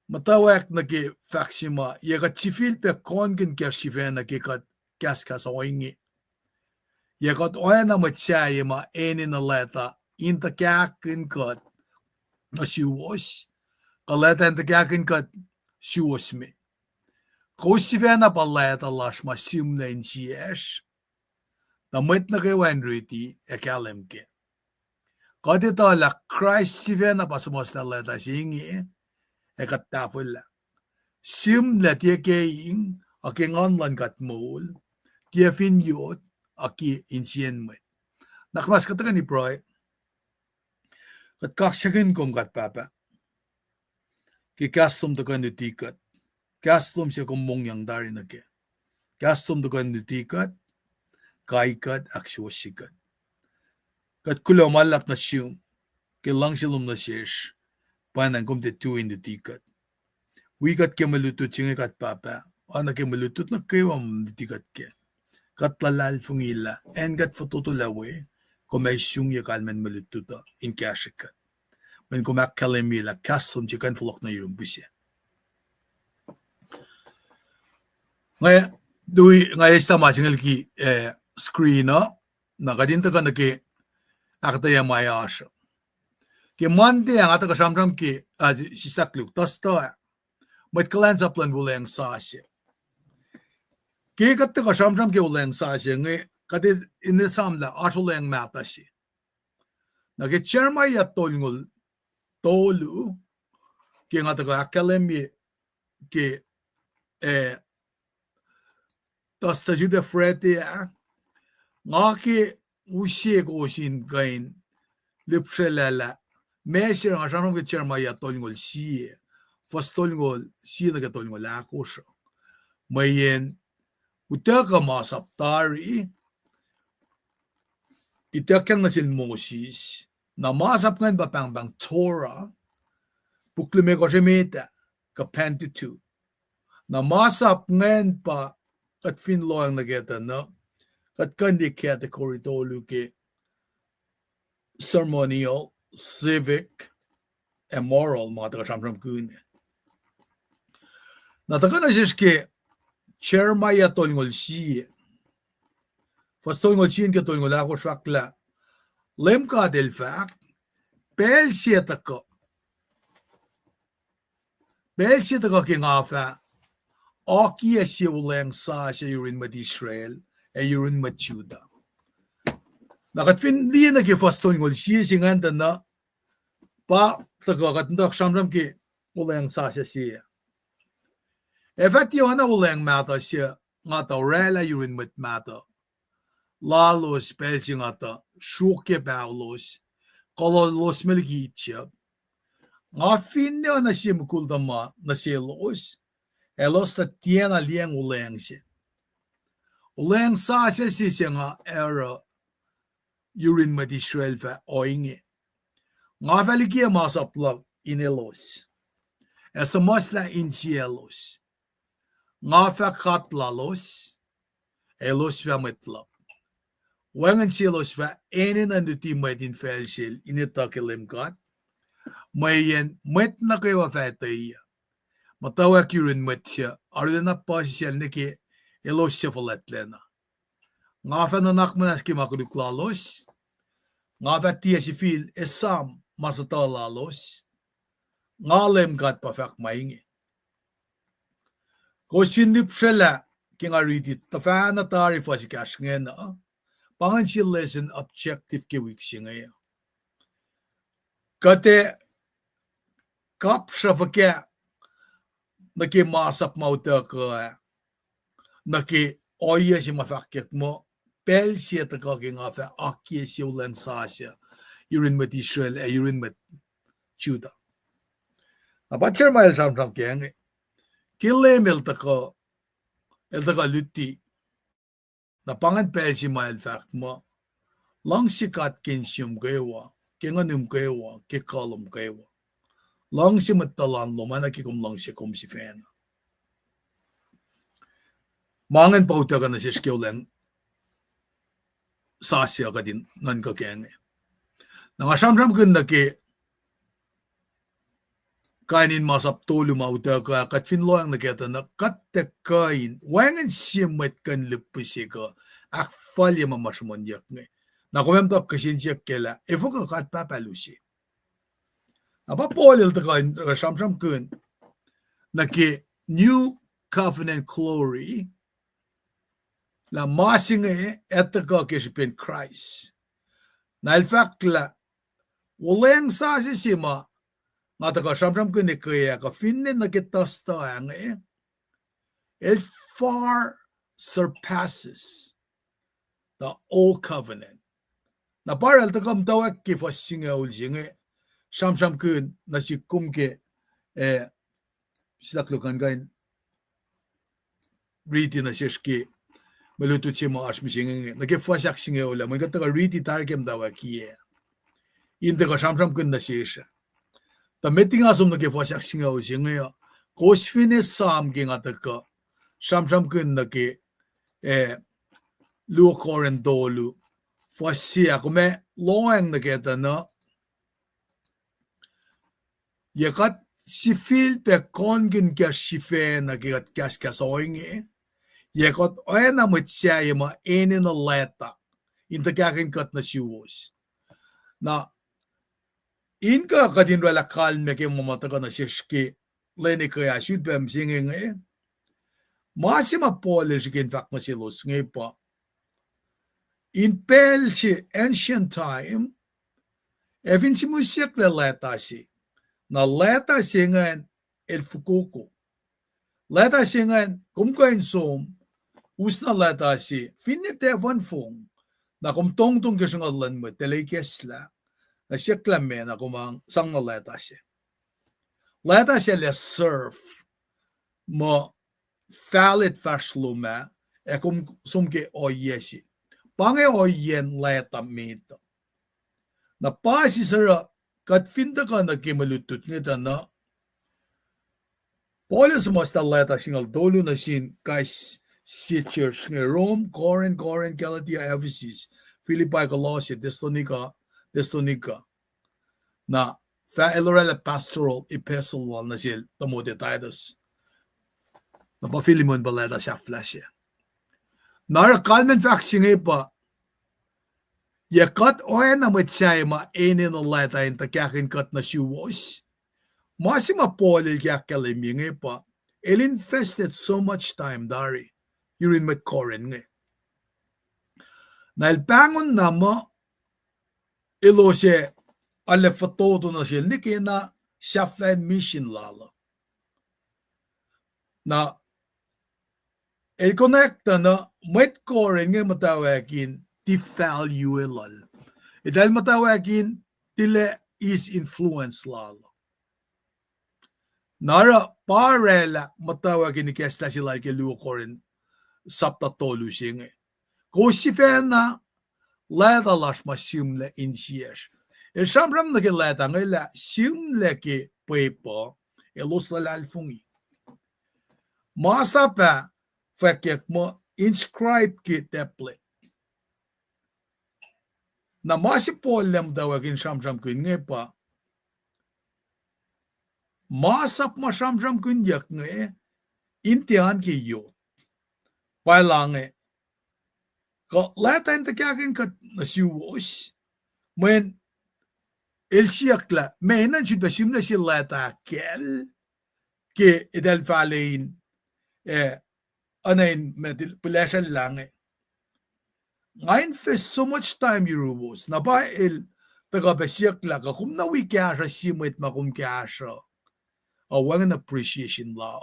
matawak na ki faksima, yakat sifil pe kongen kya shifen na ki kat kaskas oingi. Yakat oya na matsaya ma eni na leta, inta kyakin kat na siwos, kaleta inta kyakin kat siwos me. Kusifena paleta lash ma simna in siyesh, na mit na kay wendriti ekalem ke. Kadita la Christ sifena pasamos na leta singi, ekat tafula. Simna tiya kayin, aking onlan kat mol, tiya finyot, aki insien met. Nakmas katakan ni Proy, kat kaksakin kom kat papa, ki kastom takan ni tikat, kastom siya kong mongyang dari na ke, kastom takan ni tikat, kaikat aksiyosikat. Kat kulaw malap na siyum, kilang silum na siyesh, panang kom te tuin ni tikat. Wikat ke malutut siya kat papa, anak ke malutut na kayo ang tikat ke. Kat lalal fungila, en kat fatutulawe, kumay siyong yakalman malututa, in kasyakat. Men kumak kalemila, kastom siya kan fulok na yung busya. Ngayon sa masingal ki screen, nakadinta ka na ki akataya maya asya. Ki mante ang ata kasamram ki sisakluk, tasta, mat kalan sa plan bulayang sasya. Ki katta kasamram ki bulayang sasya, ngay kati inisamla atulayang mata siya. Nagitsyarmaya tolngol tolu, ki nga taga akademi ki tasta juda frete nga ki usye ko sin kain lipselala mesir nga sanong ki charmaya tolngol siye fas tolngol siye na tolngol ako siya mayen utaka masaptari itakan na sin Moses na masap ngayon ba pang Torah puklume ko siya meta ka Pentateuch na masap ngayon pa kat finlo ang nageta no kat kandi category tolu ke ceremonial, civic, and moral mga taga-samsam kun. Nataka na siya ke chairmaya tolngol siya. Fas tolngol siya ka tolngol ako shakla. Lem ka del fact, pel siya tako. Pel siya tako ki nga fa Aki siya ulang sa siya yurin mat Israel, yurin mat Juda. Nakatfin liya na kifaston ngol siya singanta na pa tagakat ndak samram ki ulang sa siya. Efekti na ulang mata siya nga ta rela yurin mat mata. Lalos pelsi nga ta shuke paulos, kololos melgitya. Nga fin niya na siya mukuldama na siya los, elos sa tiena liang ulang siya. Ulang sa siya nga era yurin mat Israel fa oinge. Nga falikia masaplag inelos. Esa masla incielos. Nga fa katlalos, elos fa metlap. Wangan silos fa enen anduti matin felsil initakilim kat. Mayen met na kayo fa taiya. Matawak yurin mat siya, arlena pasisel niki elos siya falatlena. Nga fa nanak manas ki makuluklalos, nga fa tiya si fil esam masatalalos, nga lem kat pa fak maingi. Kosin lip sila ki nga ridit, tafa na tari fa si kash ngena, pangan si lesson objective ki wik siya ngayon. Kate kap shafake naki masap mautaka naki oye si mafakek mo pel siya taka ki nga fa akye siya ulan sasya yurin met Israel yurin met Juda. Napatcher ma el sam kenge kille mel taka lutti napangan pel si ma el fak mo lang sikat kinsyum kayo kinganum kayo kikalum kayo lang si matalan lo manakikum lang si kum si fen. Mangan pauta ka na si skewlen sasya ka din nan ka kenge. Nang asamram kun na ki kainin masap tolu mauta ka kat finloang na kita na kat te kain wangan siya kan lupusi ka ak falya mamasmonyak nge. Na kumem to kasin siya kela efo ka kat papalusi. Apa polil ta kain asamram kun na ki new covenant glory la masinge etaka kisipin Christ. Na ilfakla waleng sa si sima nga taka samsam kuni kaya ka finnin na kitasta ang it far surpasses the old covenant. Na paral takam tawak ki fasinga ulsinge samsam kun na si kumke sidaklukan kain riti na siski maluto siya mo asmisingenge nakifasak singe ula may kataka riti tarkem tawak kiye in taka samsam kun na siya ta meeting asum nakifasak singe ulsinge kosfine sam ki nga taka samsam kun naki luokoren dolu fasia kume loeng naketa na yakat si fil pe kongin kya shife nakikat kas oinge yakat oena mutsia yama ene na leta inta kakin kat na siwos na inka kadin rala kalme ke mamataka na shishki lene kaya should be singing masima pole shikin fak na silos pa in pel si ancient time evin si musik le leta si na leta singan el fukuko leta singan kumkain som usna leta si finite van fong na kumtong kisungalan mo telekesla na sikla me na kumang sang na leta si le serve mo falit fashluma kum sumke oyesi pange oyen leta mito na pasi sara kat finta ka na kimalutut ngita na Paulus masta leta singal dolu na sin guys si church ng Rome, Corinth, Galatia, Ephesus, Philippi, Colossae, Thessalonica na fa elorela pastoral epistle wal na sil Timothy Titus na pa Philemon baleta siya flash nara kalmen faxing pa yakat oen na matsay ma ene no leta in takyakin kat na siwos masima polil kya kaliming pa el invested so much time dari yurin met Corinth nge na ilpangon na mo ilo siya alle fatoto na siya niki na siya fan mission lala na el connecta na met Corinth nge matawagin ti value lal dahil matawagin tila is influence lala nara parela matawagin ni kesta sila ke luo Corinth sapta tolu singe kosifena leda las masimle insies el sambram na ke leda ngela simle ke pepo elos la alfungi masapa fakek mo inscribe ke template na masipolem dawagin sambram kun ngepa masap ma sambram kun yak nge intihan ke yo pailange ko leta inte kakin kat na siwos men el siakla menan should be simna si leta kel ke edel falein anain medil pulashan lange ngayon for so much time Eurobos na ba el taga besiak la ka kum na wi kya sa simit makum kya sa awang appreciation la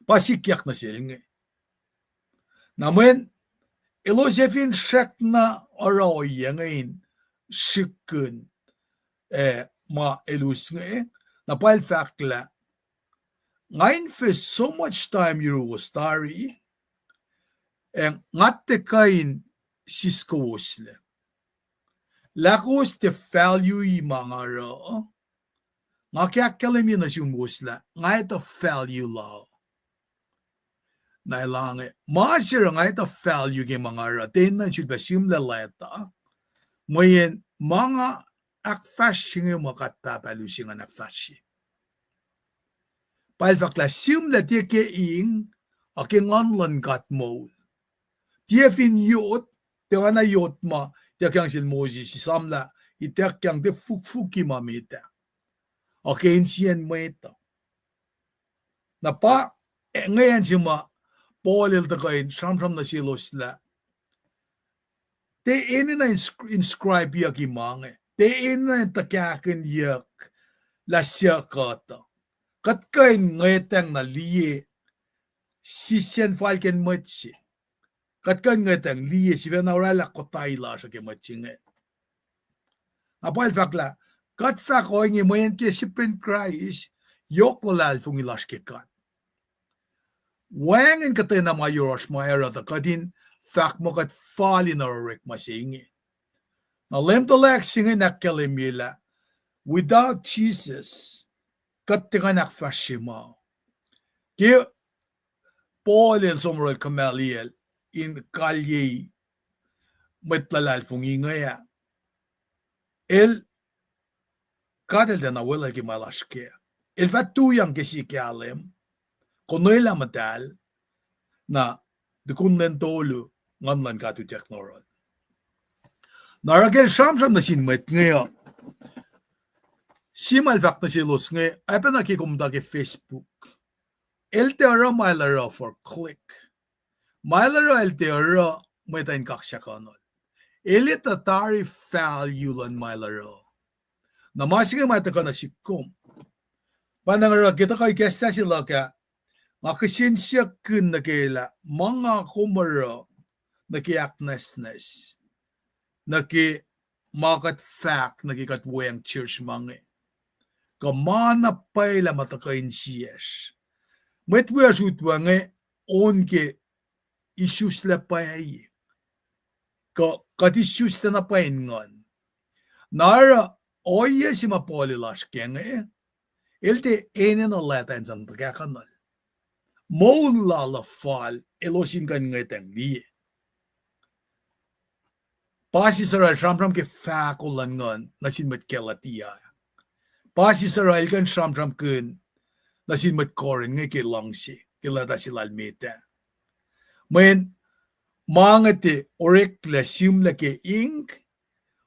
pasikyak na silnge namen ilosefin shak na araw yangain shikun ma elus nge na pal fakla ngain for so much time you was story en ngatte kain Sukohsohk lakos te value I mga ra nga kya kalemi na sumusla nga ito value la na ilange masira nga ito value ke mga ra tenan should be simla leta mayen mga akfashing yung makatapalusing ang akfashi palfakla simla te ke ing aking online kat mo te fin yot te wana yot ma te kyang sil Moses samla ite kyang te fukfuki mamita okay insien meta na pa ngayon sima polil ta kain sham na silosla te ene na inscribe yak imange te ene na takakin yak la siakata kat kain ngaytang na liye sisyen falken matsi kat kain ngaytang liye si venawala kotay la sa ke matsinge apal fakla kat fak oingi moyen ke sipin Christ yok lalal fung ilash ke kat wang in katena mayorosh mayara ta kadin fak mo kat fali na rek masingi na lem to lek singi nakalimila without Jesus kat tinganak fashima ke Paul el somrol kamaliel in kalye metlalal fung ingaya el kadel den awela ki malashke el fatuyang ke si kalem konoila matal na de kunden tolu nganlan katu teknoral naragel shamsham na sin met ngaya simal fak na silos nge apena ki kumda ke Facebook el teora mailara for click mailara el teora metain kakshakanol elita tari value lan mailara namasige mataka na sikum panangara kita kay kesta sila ka makasensya kun na kaila mga kumara na kiaknesnes na ki makat fact na kikat weng church mange kamana paila matakain siyas metwe asutwange onke issues la payi ka issues na paingon nara oye si mapolilash kenge elte enen alata en san pagkakanal mola la fal elosin kan ngeteng di pasi sara sham ke fakulan ngon nasin met kelatia pasi sara kan sham kun nasin met Corinth nge ke langsi kelata silal meta men mangete orek la simla ke ink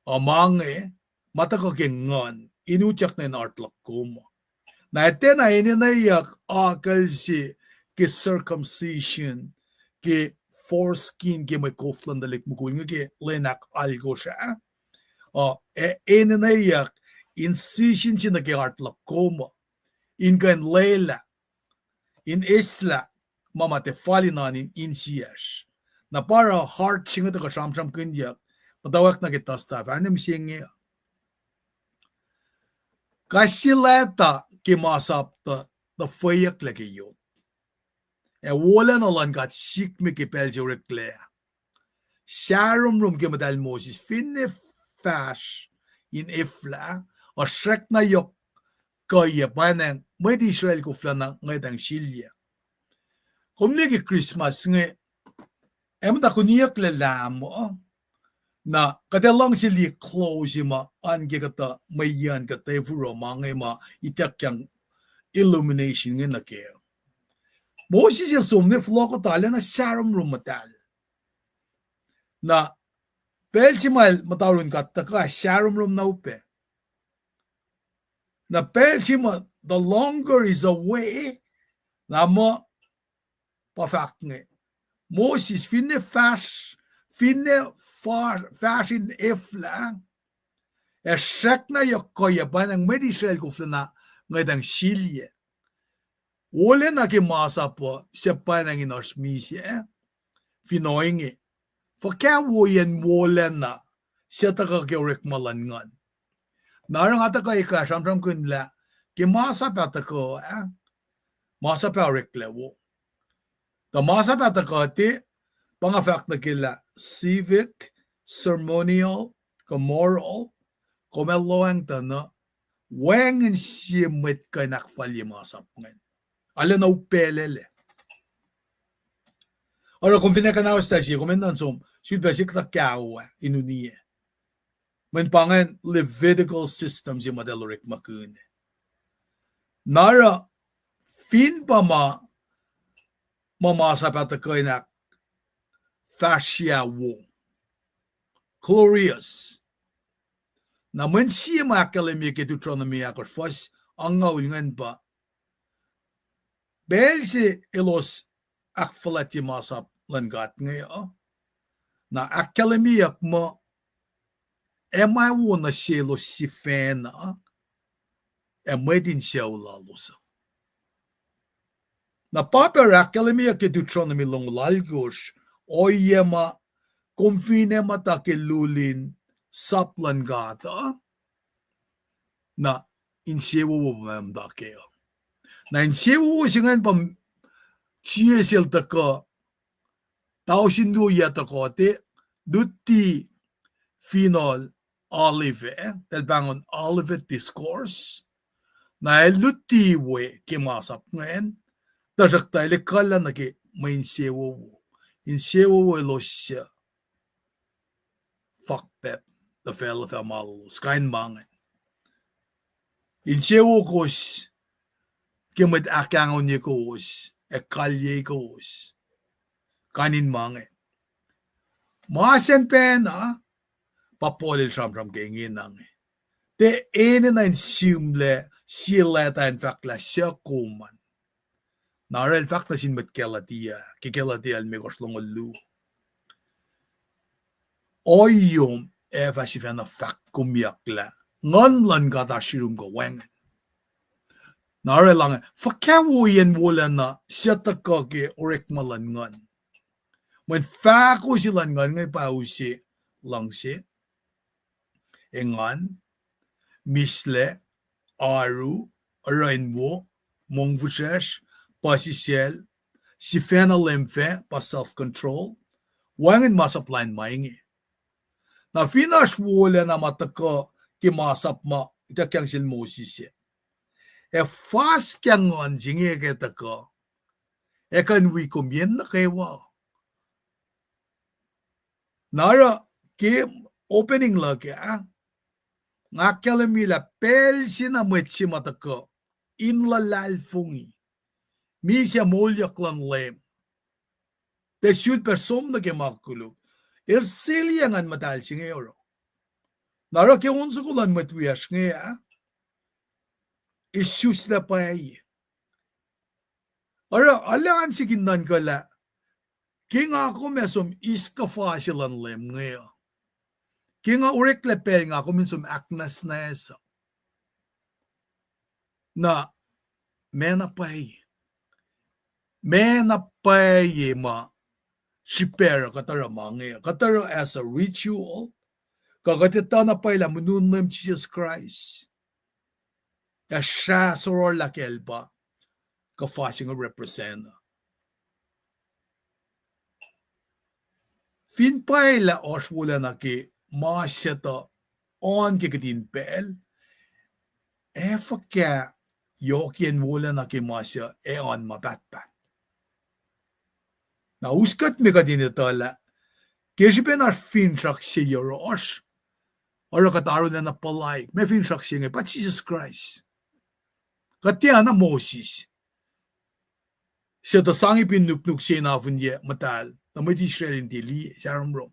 amange mataka ke ngon inuchak na artlak kuma na etena ininayak akal si ke circumcision ke foreskin ke may koflan dalik mukul nga ke lenak algo siya ininayak incision siya na ke artlak kuma inkan lela in isla mamate falinanin insiyas na para heart siya nga ka shamsham kunyak patawak na kita staff anem siya nga kasi leta ki masapta da fayak lagi yun wala na lang kat sik mi ki pelsi reklea sharum rum ki madal Moses finne fash in ifla o shrek na yok kaya panang may di Israel ko fla na ngaydang silya kumli ki Christmas nga emda kuniyak lalamo na kadalang sili close ma ange kata mayan kata evuro mga ma itakyang illumination nga na kaya Moses yung sumne flow ko tala na sharum rum matal na pelsimal matawin kata ka sharum rum na upe na pelsimal the longer is away na mo pa-fact nga Moses finne fash in if lang Shak na yokoya banang medisel kuflana ngadang silye. Wole na ki masa po siya banang inosmisye. Finoinge. Fakya woyen wole na siya taka kiorek malangan. Narang ata ka ika samsam kunla ki masa pata ko masa pa reklewo. The masa pata ko ti pangafak na kila civic, ceremonial, moral, komeloang tana, wangin siyemit ka nakfalye masap ngayon. Ala na upelele. Ora kung pinakanawas tayo siya, kung menansom, siya basik na kawa, inuniye. Men pangan Levitical systems yung madalorik makune. Nara, fin pa mamasap at ako na fascia wo. Glorious. Naman siya makalimik ito Deuteronomy akor fos ang ngaulingan pa. Behel si ilos akfalat yung masap langat ngayon. Na akalimiyak mo emay wo na siya ilos si fena emay din siya ulalosa. Na papar akalimiyak ito Deuteronomy long lalgos o yema kumfine matakilulin saplan gata na insyewo mamdakeo. Na insyewo singan pam chiesel taka tausindu yatako te dutti final olive telbangon olive discourse na lutti we kimasap ngayon tasak tayo kala na ki may insyewo losya fakpep the fellow malos kain mangan insyewo kos kimit akangon niya kos kalye kos kanin mangan masen pena papolil samsam kengin nang te ene na insumle sila ta in fact la siya kuman narel fact na sinmet kelatia al megos longolu oyom efasifena fact kumyakla ngonlan gata shirum go wang narel lang fakawoyen wala na siya takake orek malan ngon when fako silan ngon ngay pausi langsi engan misle aru rainbow mongvushesh pasisel si fena lemfe pa self-control wangin masapline maingi na finash wala na matako ki masap ma itakyang sil mosisye fast kyang ngon jingi ketako kan wi kumyen na kaywa nara ki opening lagi ngakalamila pel sina metsi matako inlalal fungi misya molyak lang lem te syud person na kemakulog silyangan matal singero nara ki unsukulan matwiyash nga isyus na pay ara alaan sikindan kala kinga ako mesom iska fasilan lem nga kinga urek lepel nga ako minsum aknas na esa na mena pay ma shipera katara mange katara as a ritual kakatita na pay la mununmem Jesus Christ siya soror la kelba ka-fasting represent fin pay la oswula na ki masyata on kikatin pel fakya yokien wala na ki masya on mapatpat na uskat mi kadin itala kishipen ar fin shaksi yorosh ora kataro na napalay may fin shaksi nga pat Jesus Christ katya na Moses siya ta sangi pinuknuk siya na funye matal na may Israel intili siya rom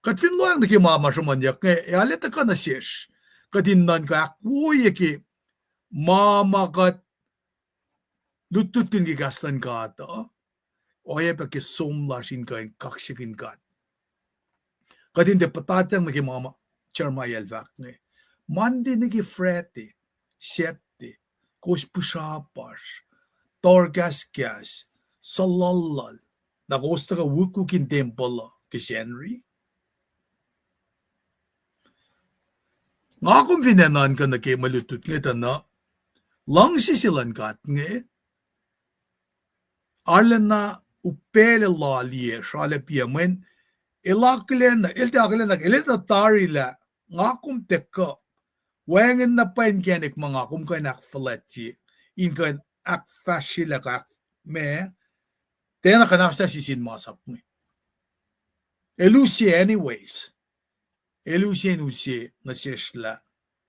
katfin loang na ki mama shumanyak nga aleta ka na siyesh katinnan ka kuya ki mama kat lututin ki gastan ka ata oye pa ki somlashin ka kaksikin ka katinte patatang na ki mama charmayel vakne. Mandinigi freti, seti, kospushapash, torgaskas, salallal, nagosta ka wukukin temple kisenri. Nga kung vinanan ka na kay malutut nga na, lang sisilan kat nga, arlan na upele lalie, shale piamen, ilaklen na, ilta tarila, nga kung teka, wangin na painkenik mga kung kain akfaleti, inkan akfashila ka me, tena kanaksa sisin masap mo. Elusi anyways. Elusi na sisla,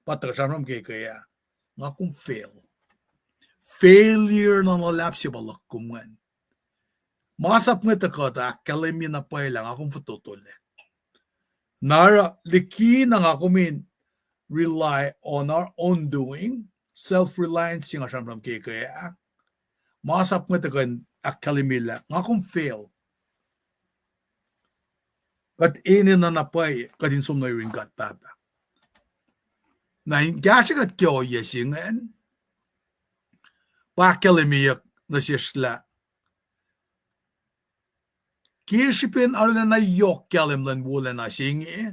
patrasanam kay kaya, nga kung fail. Failure na nalap si balak kuman. Masap nga takata, kalimi na pa ilang akong fututuli. Nara, liki na nga kumin, rely on our own doing, self-reliance yung asamram kay kaya, masap nga takan akalimila, nga kung fail. Kat ini na napay, kadin sumnay rin kat tata. Na hingasya kat kyo yasingan, pakalimiyak na sisla. Kirshipin arla na yok kalim lan wala na singi,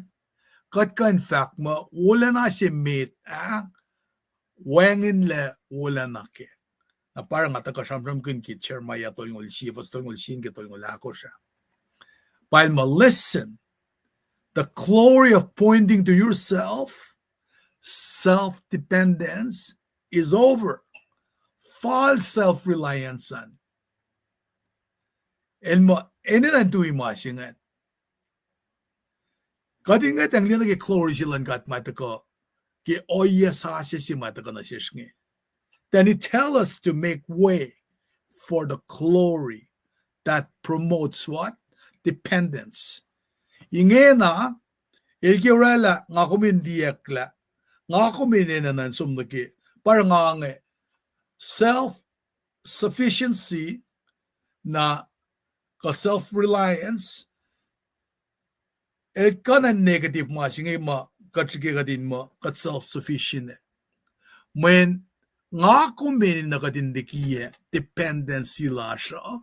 kat ka in fact ma, wala na si meet, wangin le wala na ke. Na parang atakasamram kun kitcher maya tol ngol sifas tol ngol sin kitol ngol ako siya. Palma, listen, the glory of pointing to yourself, self-dependence is over. False self-reliance. And ini na tuwi masingan. Kadingat ang lina ki glory silang kat matako, ki oya sasya si matako na sisngi. Then he tell us to make way for the glory that promotes what? Dependence. Inge na, ilkiwala nga kumindiyakla, nga kuminin sumnaki, para nga self-sufficiency na ka self-reliance, ka na negative ma, sige ma, katsige ka din ma, kat self-sufficient. When nga kuminin na katindikiye, dependency la siya,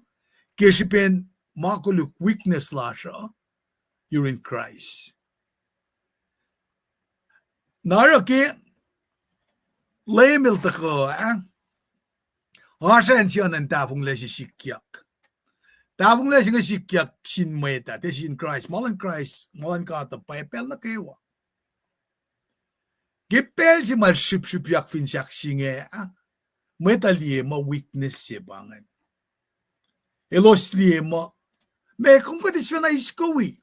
kisipin makuluk weakness la siya, you're in Christ. Naraki, Leum tako, Asan siya ng tafong lesi sikyak. Tafong lesi nga sikyak sinmeta, this in Christ, malan ka ata, paipel na kayo. Gipel si mal ship-ship-yak finsyak singe, meta liye ma weakness siya bangan. Elos liye ma, me kung ka disya na iskowi,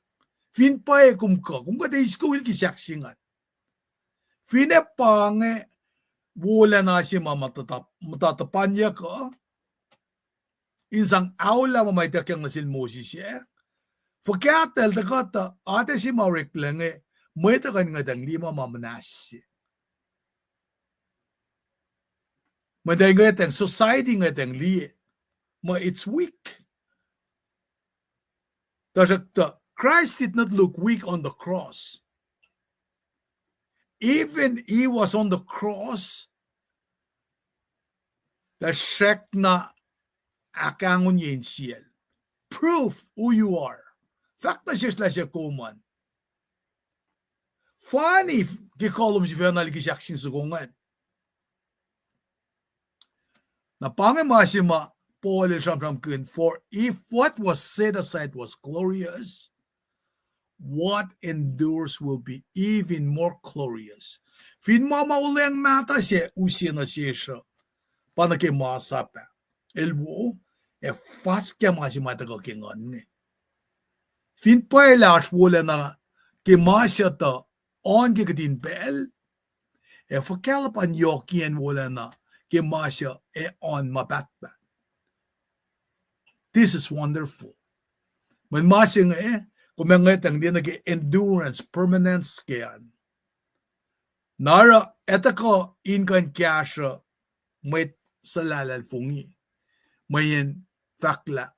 fin pa kung ka iskowi kisyak singan. Fin pange, wala na siya matatapan niya ka, insang aula mamaytak yung nasil Moses siya, pagkatel ta kata, ate si Marek lang may takan nga dang lima mamanas siya. Maday nga tang society nga tang liye, it's weak. Christ did not look weak on the cross. Even he was on the cross, the shek na akangon yin siyel. Proof who you are. Fact na siya kuman. Funny, kikolom si Fernal kisyak sin sukungan. Na pangimasima, Paul and Shamram kun, for if what was set aside was glorious, what endures will be even more glorious. Fin mama uleng mata siya, usiya na siya, panakimasa pa. Elwo, fast kaya masimata ko kingon. Fin pa ilash wala na kimasya ta, on kikadin bel, fakalapan yokian wala na, kimasya on mabatbat. This is wonderful. When masya nga kumangat ang di nag-endurance, permanence kayan. Nara, etako inkan kasya, may salalal fungi. Mayin fakla.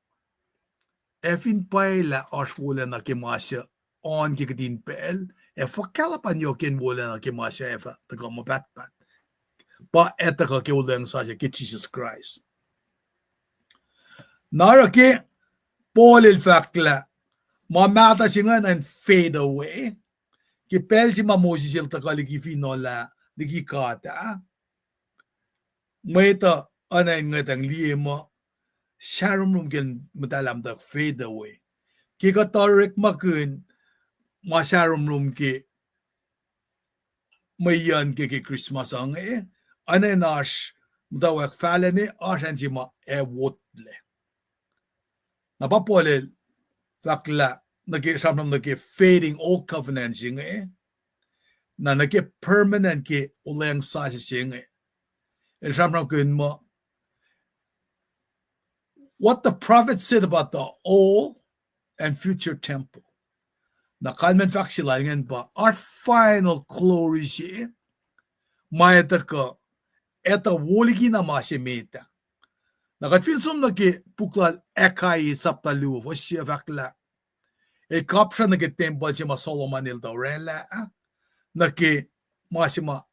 Efin paila aswula na kimasya on kikadin pel, fakalapan yo kin wala na ki masya efa taga mabatbat. Ba etaka ki wala sa ki Jesus Christ. Nara ki Paul il fakla mamata singa and fade away. Ki pel si mamosi sil takali ki finola di ki kata. Maita anay ngatang Leum Sharum kin matalam tak fade away. Ki katorik makun masarum room ki mayan ki Christmas ang anay nash mutawak falani asan si ma wotle. Napapolel fakla samsam naki fading old covenants na naki permanent ki ulang sa samsam kun mo what the prophet said about the old and future temple. Na kalmen faksilangan ba our final glory si mayata ka eta woligi na masimeta. Nakatfilsum naki puklal ekai saptalu vosia fakla. E kapsa naki temple si ma Solomon il daurela naki masima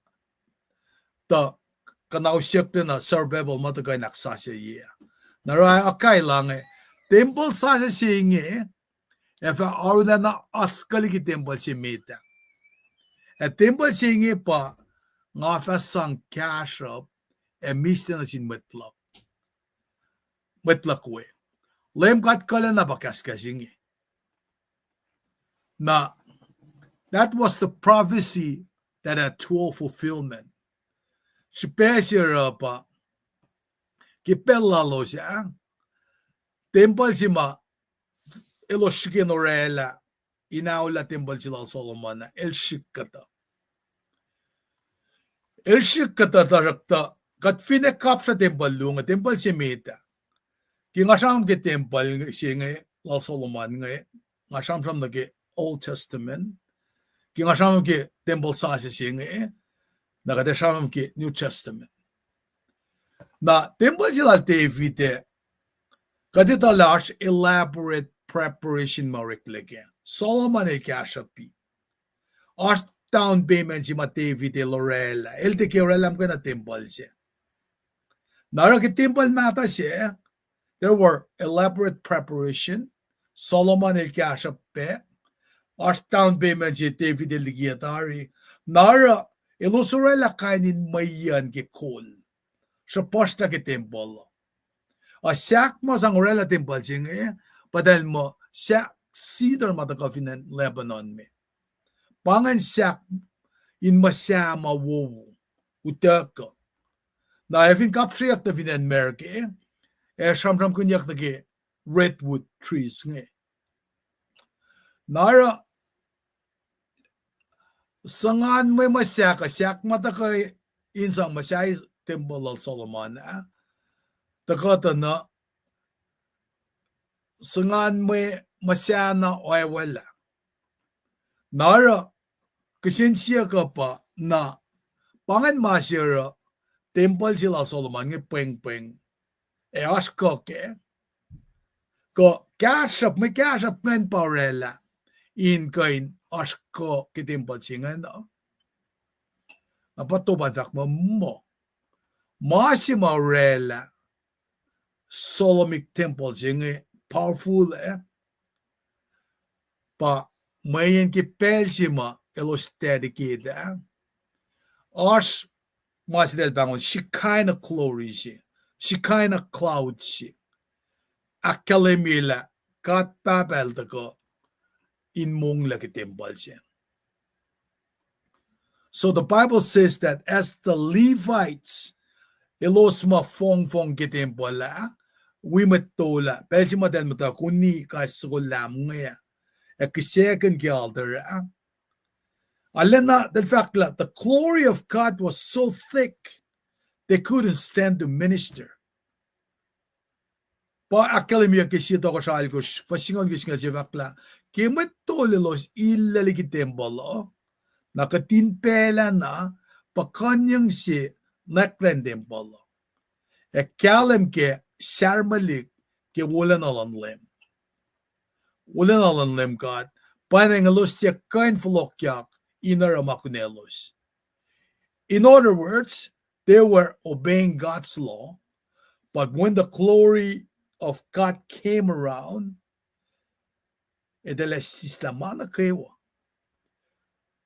ta kanausyak na survival matagay naksasya iya. Naray akay lang temple sasya singi efa aruda na askali ki temple si meta. E temple singi pa nga fa sang cash up e mista na sin metlak. Metlak we. Leum kat kala na bakas kasingi. Na that was the prophecy that had 12 fulfillment. Si pesira pa kipellalo siya temple si ma elo shikinorela inaula temple sila Solomon el shikata tarakta kat finekap sa temple lunga temple si meta ki ngasam ke temple si nga Solomon nga ngasam sam na ke Old Testament ki ngasam ke temple sa si nga nakadesam ke New Testament na temple sila David kadita large elaborate preparation mariklege. Solomon el kashapi. Ars down payment si David el Lorella. El te kirelam ka na temple siya. Nara ki temple mata siya. There were elaborate preparation. Solomon el kashapi. Ars down payment si David el Ligiatari. Nara ilusurela kainin mayan ki kol. Sa posta ki temple. Siak mo sang orela temple siya padahal mo siak cedar matakafinan Lebanon me. Pangan siak in masyama wowo utaka. Na evin kapsiyak na finan Amerika samsam kunyak na ki redwood trees nga. Nara sangan mo masyak matakay insang masyay temple of Solomon Takota na sangan mo masyana oewala. Nara kasinsiya ka pa na pangan masyara temple sila Solomon nga peng asko ke ko kashap ngayon parela in kain asko ki temple siya na napatubadak mo masima rela Solomonic temple siya powerful pa mayan ki pelsima elos dedicate as mas del bangon Shekinah glory siya Shekinah cloud siya akalemila katapel ko in mong laki temple siya. So the Bible says that as the Levites elos ma fong ki temple wimetola pelsi madal mata kuni kasulam ngaya second ki altar alena the fact that the glory of God was so thick they couldn't stand to minister pa akademia ki sito ko sa alkos fasingon gis nga jevakla kimetola los ilali ki temple nakatinpela na pakanyang si nakren temple kalem ke Sharmalik ke wala na lan lem God panengalustia kain flokyak inaramakunelos. In other words, they were obeying God's law, but when the glory of God came around, edele sistema na kewa.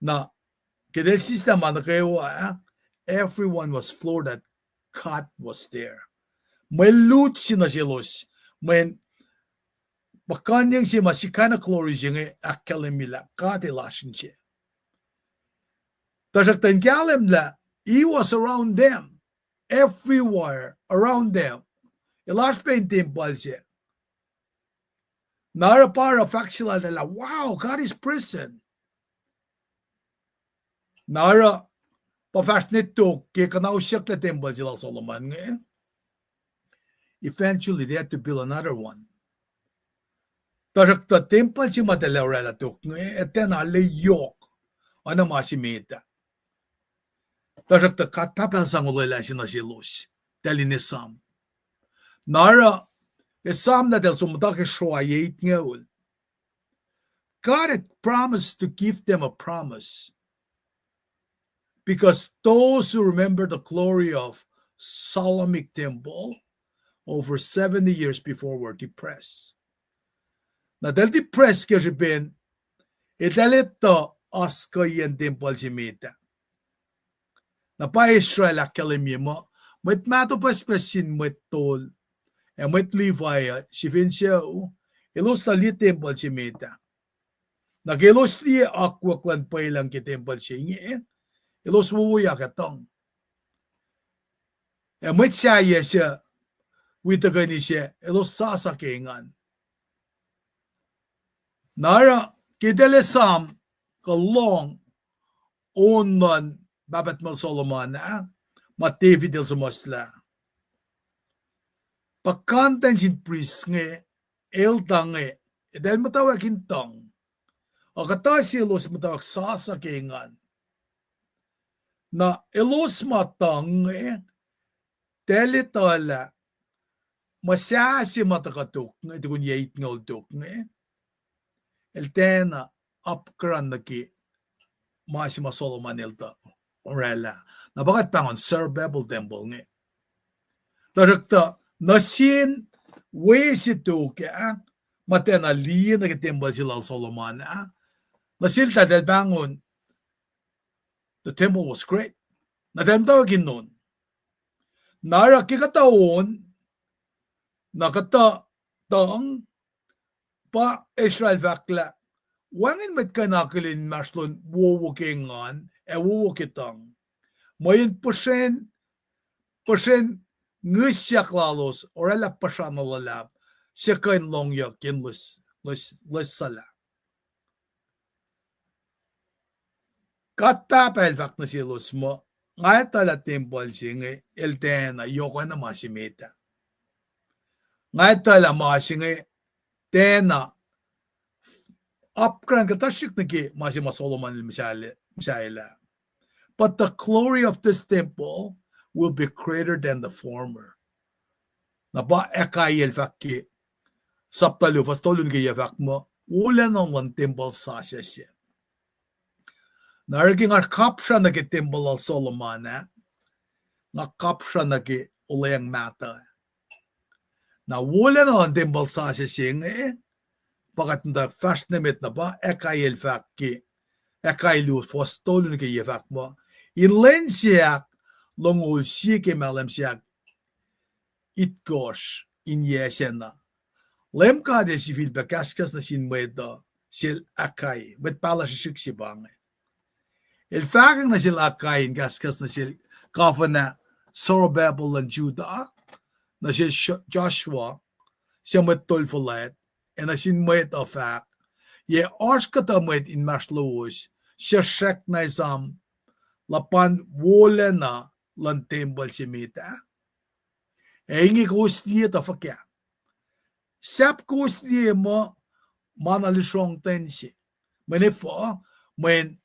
Na kedel sistema na kewa, everyone was floored that God was there. May loot sinasilos, when bakanyang si masikana glory singe akalemila katilashin siya. Tasaktan kalem la, he was around them, everywhere around them. Ilash pa yung temple siya. Nara para faksila nila, wow, God is present. Nara pa-fast nito, kaya kanausyak na temple sila Solomon ngayon. Eventually, they had to build another one. Tarak ta temple si madalawala tok ngayon, etena leyok, ano masimita. Tarak ta katapel sang ulala sinasilos, dali ni Sam. Nara, Sam na del sumutake shwayet ngayon. God had promised to give them a promise. Because those who remember the glory of Solomonic temple over 70 years before were depressed. Na dahil depressed ka rin, italit to aska yan temple si Mita. Na pa Israel akalimye mo, may matopaspasin may tol, e may Levi si Vinciao, ilos na li temple si Mita. Nagilos li akwaklan pa ilang ki temple si Inge, ilos wuya katong. E may tsaya siya, wita gani siya, ilos sasakingan. Nara, kidele Sam, kalong, onan, babat mal Solomon na, mativi del sumasla. Pagkantan sin priest nge, eltang nge, dahil matawag hintang, o katasilos matawag sasakingan, na ilos matang nge, telitala, masyasi matakatuk nge, di kun yait ngalduk nge, eltena, apkran na ki, masima Solomon elta, orela, na bakat pangon, Sir Bible Temple nge. Tarakta, nasin, wesito ka, matena liyan na temple sila Solomon, nasilta del bangon, the temple was great. Natemtawagin nun. Nara kikataon, nakatang, pa Israel vakla, wangin met kanakilin maslon wuwukingan, wuwukitang. Mayin pasyen ngusyak lalos, orala pasyan nalalap, siya kain longyak yin sala. Katapel vak na silos mo, ngay tala temple singe, eltena, yoko na masimita. Ngay tala masinge, tena, upgrade katashik na ki, masima Solomon mishaila. But the glory of this temple will be greater than the former. Na ba ekayel vak ki, saptalu, fastolun ki yavak mo, wala nang one temple sa siya. Nariging ar kapsya na ki temple al Solomon, nga kapsya na ki ulayang mata. Na wala na ang temple sa siya, bakat na fast namit na ba, ekayel vak ki, ekaylu, fastolun ki yavak mo, inlen siyak, longul siya ki malam siyak, itgosh, inyesya na. Lem ka de si fil bakaskas na sinweda, sil akay, bet pala siya si bangay. El fakang na sila akayin kaskas na sila kafa na Zorobabel and Judah, na si Joshua, siya matulfulat, and na sinwet of fact, ye ors katamwet in masluos, siya shek na isam, lapan wala na lan temple si Mita. E ingi kusniya ta fakya. Sap kusniya mo, manalisong tensi. Manifo, when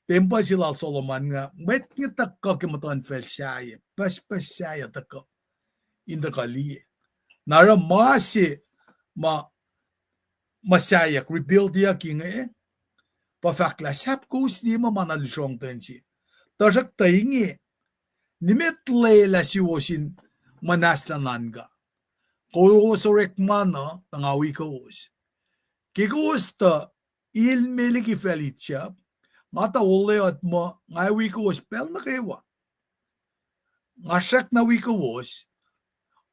temple sila Solomon nga, met nga takka kimatan fel siya, pas siya takka, inda kali. Nara masi, Masayak rebuild dia kinge pafakla sap kus di mamanal shong tensi tajak taingi nimit lela siwosin manasla nanga koyosorek mana tangawi kos kikos ta il meliki felicia mata ole at mo ngawi kos pel na kewa ngasak na wi kos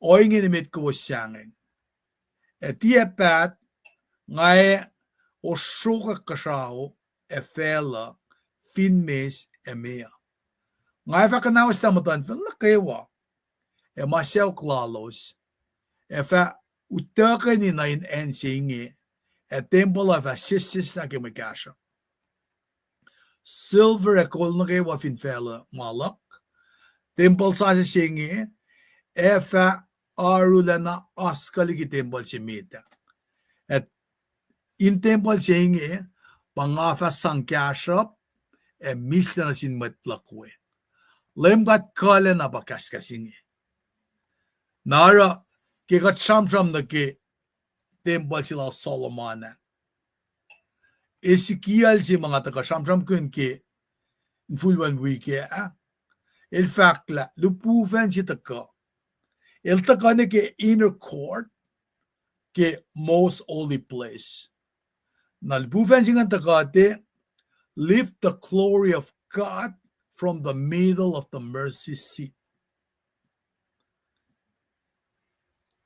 oingi nimit kos sangeng etia pat ngai o shuka kasao e fela finmes e mea. Ngai fa kanao stamatan fel na kewa e masel klalos e fa utaka ni na in ensingi e temple of assistance na kimakasha. Silver e kol na kewa fin fela malak temple sa singi e fa arula na askali ki temple si mita. Et in temple singi pangafa sangkashap e misa na sin matlakwe. Leum gat kale na bakaskasingi. Nara kikat shamsham na ki temple sila Solomon. Ezekiel si mga taga shamsham kun ki infulwan wiki il fakla lupuven si taka. Il taka ni ki inner court ki most holy place. Na lupuven si nga taka te lift the glory of God from the middle of the mercy seat.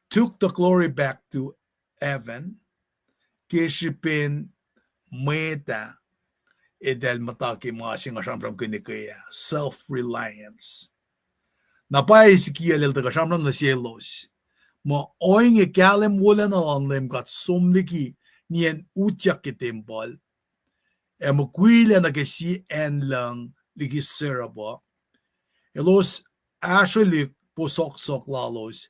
Took the glory back to heaven. Kishipin meta edel mataki mga singashamram kinikaya. Self-reliance. Napay Ezekiel el tagashamram na cielos. Mo oing ikalem wala na langlem kat sumliki niyan utyak ki temple. E makwila na kasi en lang ligi seraba. Elos actually Sukohsohk lalos.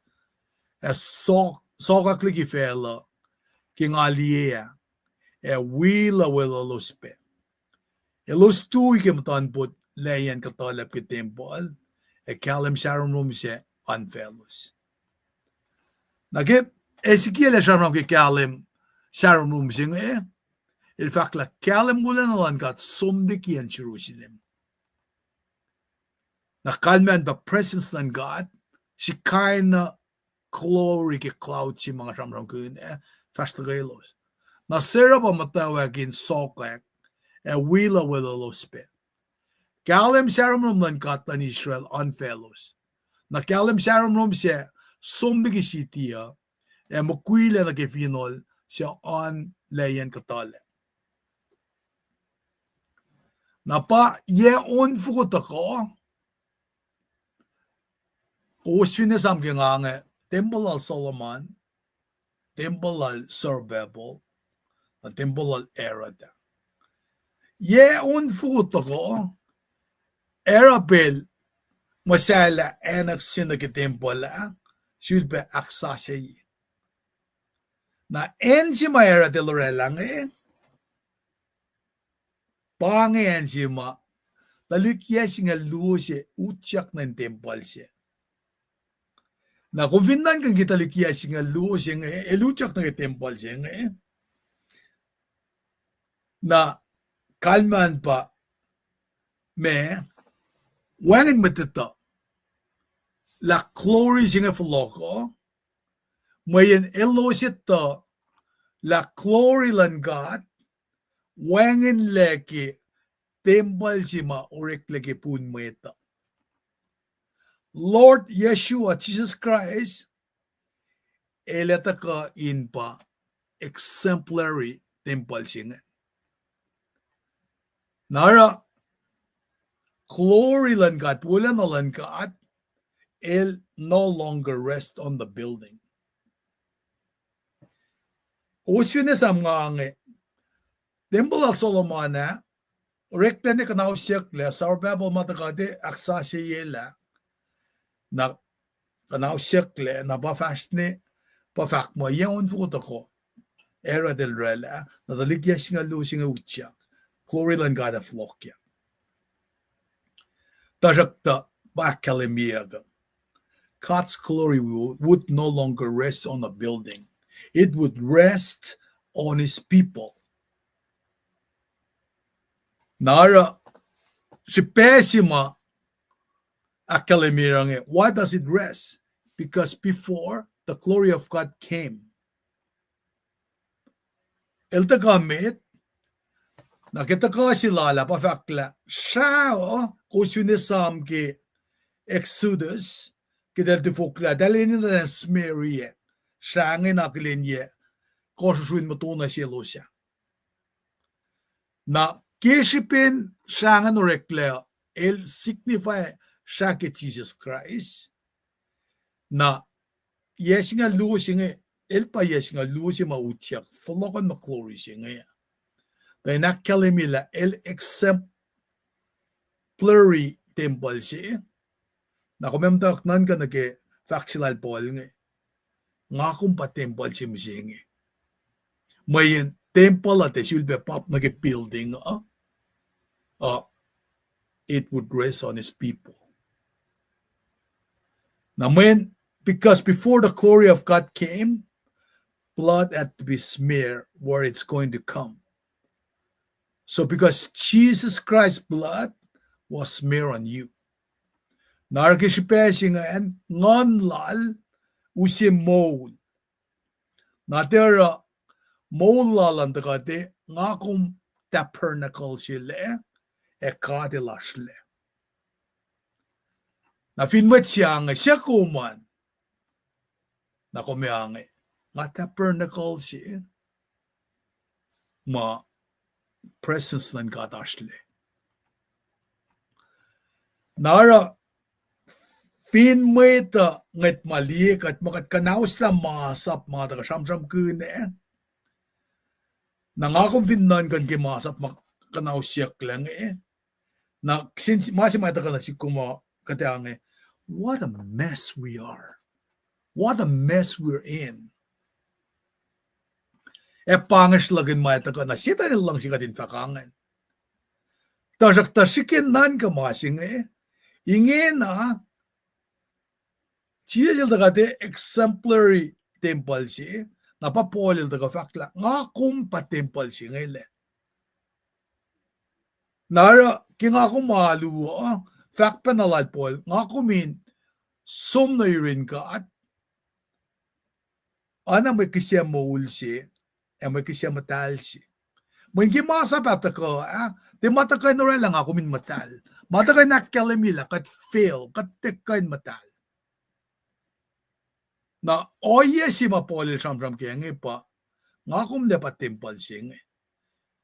E sokak ligi fela. King alia. E wila los pe. Elos tu ikimatan put layan katalap ki temple. E kalem sharon room se unfellows. Nagit Ezekiel sharon ki kalem sharon room sing il fakla kalem mula na lang kat sumdiki in Jerusalem. Nakalman the presence ng God, si kaina glory ki cloud si mga shamram kun fastagalos. Nasira pa matawagin sokak wila los pe. Kalem sharam lang kat an Israel unfellows. Nakalem sharam siya sumdiki si tiya makwila na kifinol siya on layan katala. Napa ye on fugot ako. Osfine samke nga temple al Solomon, temple al Zerubbabel, temple al Erada. Ye on fugot ako. Erabel masala enak sinake temple sülbe aksasyayi. Na ensi ma Erada lorelang Pangayan siya ma, talikya siya nga luo siya, utyak ng temple siya. Na kung findan kang kitalikya siya nga luo siya nga, elutyak ng temple siya nga na kalman pa, wangin matito, la glory siya nga faloko, mayan elo siya to, la glory lan God, wangin leki temple si ma orek leki pun meta. Lord Yeshua Jesus Christ eleta ka in pa exemplary temple singa. Nara glory lan God wala na lan God el no longer rest on the building. Uswine sam nga temple al Solomon rekta ni kanaw siyakla Zerubbabel matakade aksasya yela na kanaw siyakla na bafash ni pafak mo yan futo ko era del rela na daligya singa losing utyak korilan gada flokya tajakta bakalemiyaga God's glory would no longer rest on a building. It would rest on his people. Nara si pésima aquele mirange. Why does it rest? Because before the glory of God came, el tagamit nakita ka silala pa fakla siya kusunisam ki Exodus kidel tifukla dalin na smerie siya nga nakilinye kosusuin matuna siya lusya na kishipin siya nga norekla el signify siya ki Jesus Christ na yes nga lusya nga el pa yes nga lusya mautyak folokan maklory siya nga dahil nakalimila el exemplary temple siya na kumemtak nan ka nage factual Paul nga kumpa temple siya nga may temple at should be pop nage building it would rest on his people. Now when because before the glory of God came, blood had to be smeared where it's going to come. So because Jesus Christ's blood was smeared on you. Narkishipesing ngon lal usi mole. Natera mole lalan takate ngakum tabernacle sile ekade lashle. Na finmet siyang siya kuman na kumiyangi nga tabernacle siya ma presence ng God ashle. Nara finmet nget malik at makat kanaus la masap mga taga-samsam kune nangakong finnan kan kimasap makanaus siyak lang na since masimata ka na si kuma katang what a mess we are. What a mess we're in. Pangas lagin mata ka na sita nilang si katin fakangan. Tasak-tasikin nan ka masing inge na siya kate exemplary temple siya napapolil daga fakla nga kumpa temple siya ngayon nara kinga ko maluwa fact panalad Paul nga kumin som na rin ka at ana may kisya maul siya may kisya matal siya may gimasa pata ko di matakay na rin lang ako min matal matakay na kalimila kat fail kat tekain matal na oye si mapolil samsam kaya pa nga kum le pa temple siya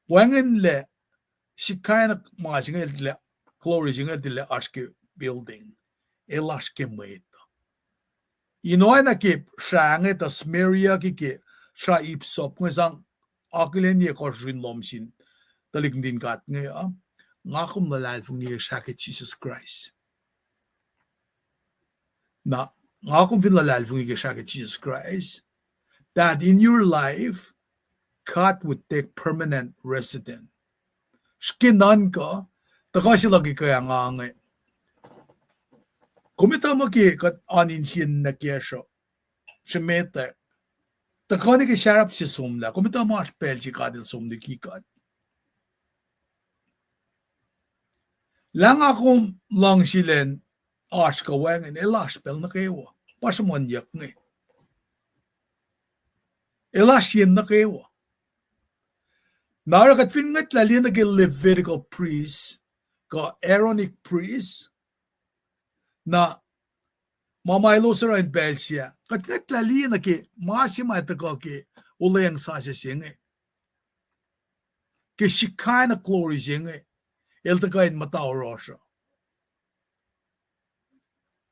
wangin le si kaya na mga siya le glory siya le aske building elaske mo ito inoy na ki siya ta smeria ki siya ipsop ng isang akilen niya korsin lomsin talig din kat nga kum malalfong niya siya ki Jesus Christ na nga kung pinlalfong niya siya ki Jesus Christ that in your life God would take permanent resident skinan ka taka sila ki kaya nga kumita maki kat aninsin na kesyo simete taka ni ki syarap si sumla kumita mo aspel si kadil sumli kikat lang akong lang silen as ka wangin elaspel na kayo pasamanyak nga elasyen na kayo narakat fingat lali na Levitical priest ka Aaronic priest na mamaylo sa rin Belsia kat ngat lali na ki masima ito ka ki ulayang sasya siya ki shikay na glory siya eltakayin matawro siya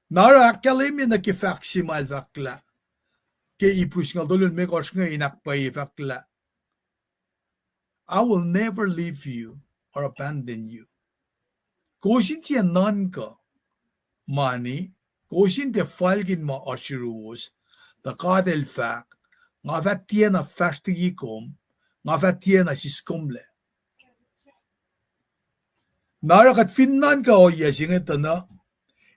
nara kalimi na ki faksimal fakla ke ipus nga dolun me kors nga inakpay fakla I will never leave you or abandon you. Kusin tiya nan ka mani kusin te falgin ma asirus da kadel fak nga vat tiya na fastigikom nga vat tiya na siskomle nara kat finnan ka o yasing ito na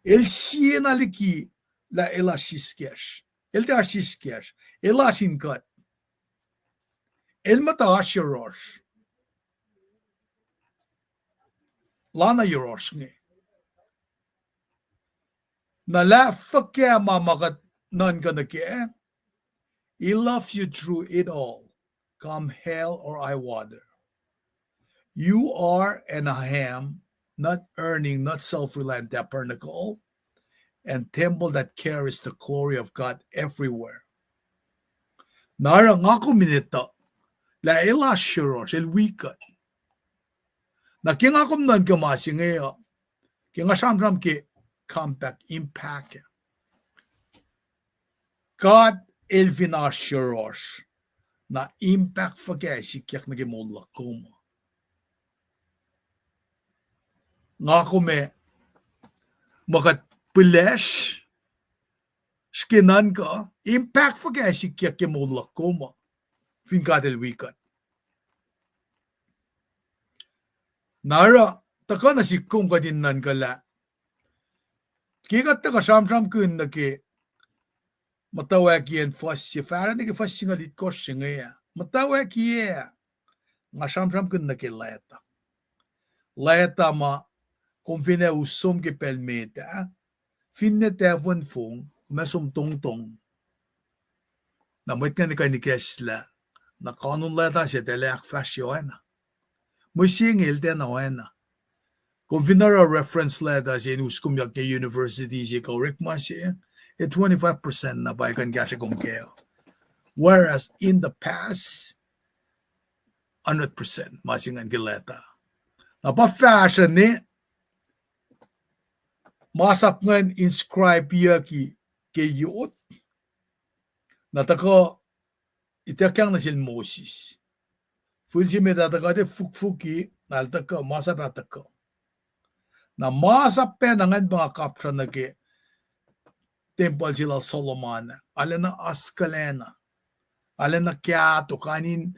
el siya naliki la elasiskesh el te asiskesh elasin kat Elmata shirosh. Lana yirosh nge. Na la fakya mamagat nan gonna ke. He loves you through it all, come hell or high water. You are and I am not earning, not self-reliant tabernacle and temple that carries the glory of God everywhere. Nara ngako minito, la ila shirosh, el wikat. Na kingakom nan kamasi ngayon, kingasamram ki comeback impact. God elvina shirosh, na impact fagasi kyak nagimula kuma. Ngako me, magat pilesh, skinan ka, impact fagasi kyak kimula kuma. Fin God el wikat. Nara, taka na si kung kadin nan kala. Kikat taka sam-sam kun na ki matawag yan fast si Farah na ki fast singalit ko siya ngaya. Matawag yan. Nga sam-sam kun na ki leta. Leta ma kung fina usom ki pelmeta. Finne tefon fong mesum tong-tong. Namit nga ni ka ni Kesla. Na kanun leta siya teleak fast yun. Musingil den na. Kung finara reference letter siya inuskum yak ke university siya correct mas siya, 25% na ba ikan kaya siya kumkeo. Whereas in the past, 100% masingan kileta. Napa-fashion ni, masap ngan inscribe ya ki yut, nataka itakyang na siya Moses. Fulsi me tataka de fuk-fuki, naltaka masap ataka. Na masap pe nangan mga kapsa na ki temple sila Solomon. Ala na askalena. Ala na kyato kanin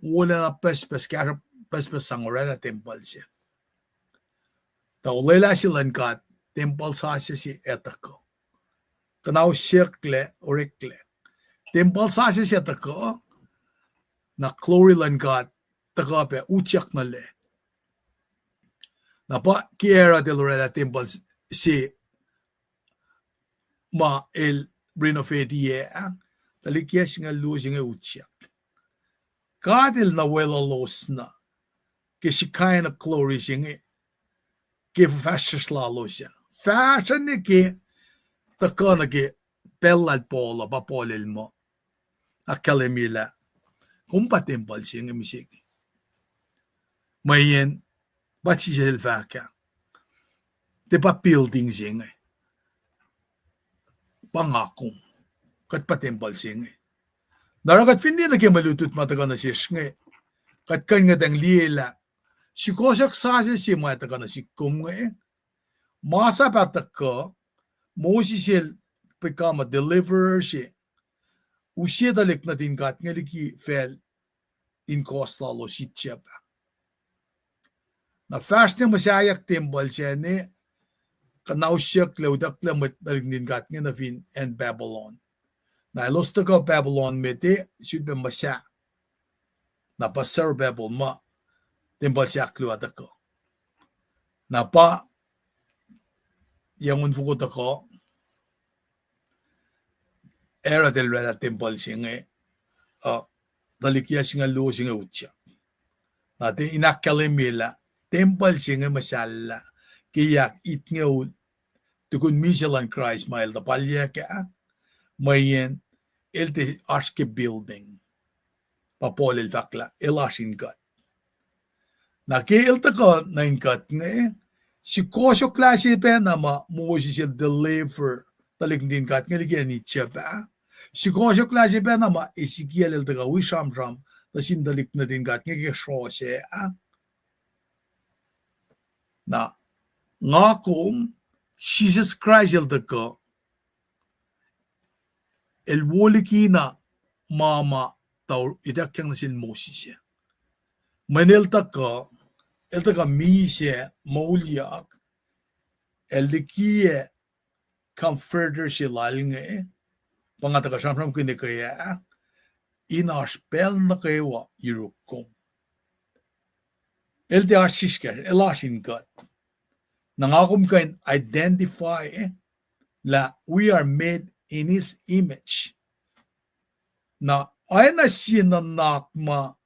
wala na pespes kaya pespes sangorela temple siya. Taulela silang kat temple sa siya si etako. Kanaw siyakle orikle. Temple sa siya si etako na glory lang kat takape uchyak na le. Napa kiera de Loretta temple si ma el renovate talikyas nga losing nga utyak. Kadil na wela los na kasi kaya na glory siya ki fashion lalo siya. Fashion ni ki taka na ki pelal polo papolil mo akalimila kumpa temple siya nga misig. Mayen Ba't siya ka? Di ba building siya nga? Pangakong. Kat patimbal siya nga. Narakat hindi na kayo malutut mataga na siya nga. Kat kanya dang liyela. Sukosok sasa siya mataga na siya kum nga. Masa patak ka, mo siya become a deliverer siya. Usya dalik na din kat nga liki fel in cost lalo siya pa. Na fast na masayak temple siya ni kanausyak laudak lamit na ringat nga na fin and Babylon. Na ilosta ka Babylon meti sudbe masya. Na pasar Babylon ma temple siya kluwata ko. Na pa yung unfukot ako era del reda temple siya nga dalikya siya nga luo siya nga utya. Natin inakalimila temple siya nga masala kaya itngaw tukun misalan Christ mail da palya ka mayen elte aske building papolil fakla elasin kat na ke elta ko na inkat nga sukosok klase pa na mo siya deliver talik din kat nga ligyan ni siya pa sukosok klase pa na isikiel elta ka wisham na sindalik na din kat nga kisho siya na nga kung Jesus Christ yalda ka el woliki na mama taur idakyang na sin Moses ya. Manelta ka elta ka misya maulyak el dikiye come further silal nga pangata ka samsam kini kaya inaspel na kewa irukom. El de ashisker, elashin God. Nangakum kain identify la we are made in His image. Na ay na siya na nakma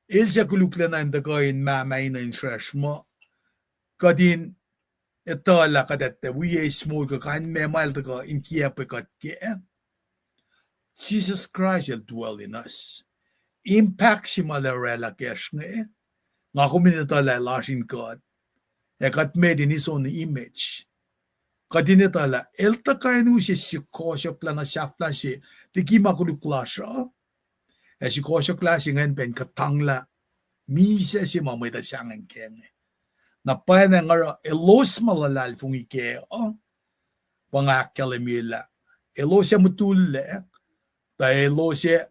el siya kulukla na inda kain mamay na interest mo. Kadin ito la kadete we ay small ka kain memal da ka in kiyape kat kaya. Jesus Christ will dwell in us. Impact si malarela kesh nga nga kuminita la lashin God. Kat made in His own image. Kadinita la elta kain usi sukosok la na shafla si di kima kulukla siya. Sukosok la si ngayon pen katangla misa si mamay da siyang kenge. Na pa na nga elos malalal fung ike pangakalimila. Elos siya mutulle da elos siya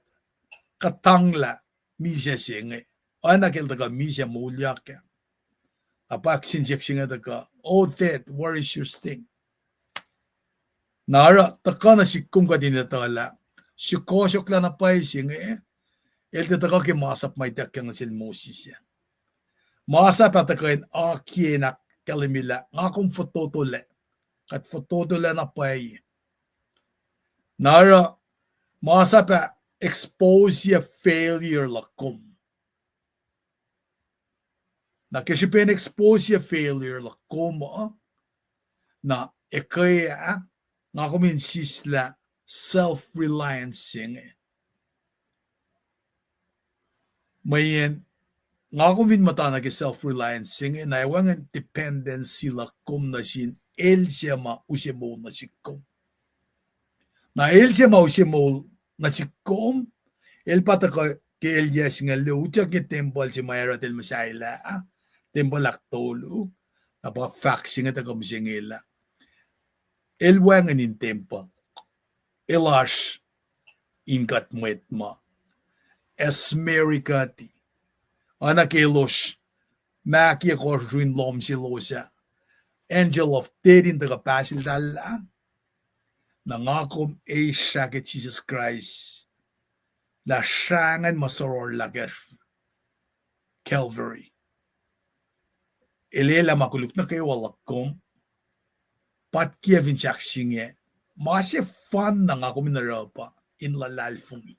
katangla misa si ngayon. Anak el daga misa mulyak ya. Apak sinjek singa daga, oh Dad, where is your sting? Nara takana si kum ka dinatala. Sukosok la na pa singa el daga ke masap may takyang sil Moses ya. Masap atakain aki na kalimila ngakong fototole. Kat fototole na pa Nara masap expose ya failure lakum. Na kasi expose ya failure la como na ekaya nga kuminsis la self-reliance mayen nga kumin mata na ke self-reliance na iwangan dependency la kum na sin el siyama usimo na sikom na el siyama usimo na sikom el pataka ke el yes nga lucha ke temple si mayra del masaila temple aktolo napaka faxing at akamsingila elwangan in temple elash inkat mwetma esmerikati anak elosh maki akorjuin lom silosa angel of death in the capacity dala nangakom Asia ke Jesus Christ la shangan masoror lager Calvary Elela makuluk na kayo walakom pat Kevin Jacksinge masi fan na nga kuminarapa in lalalfungi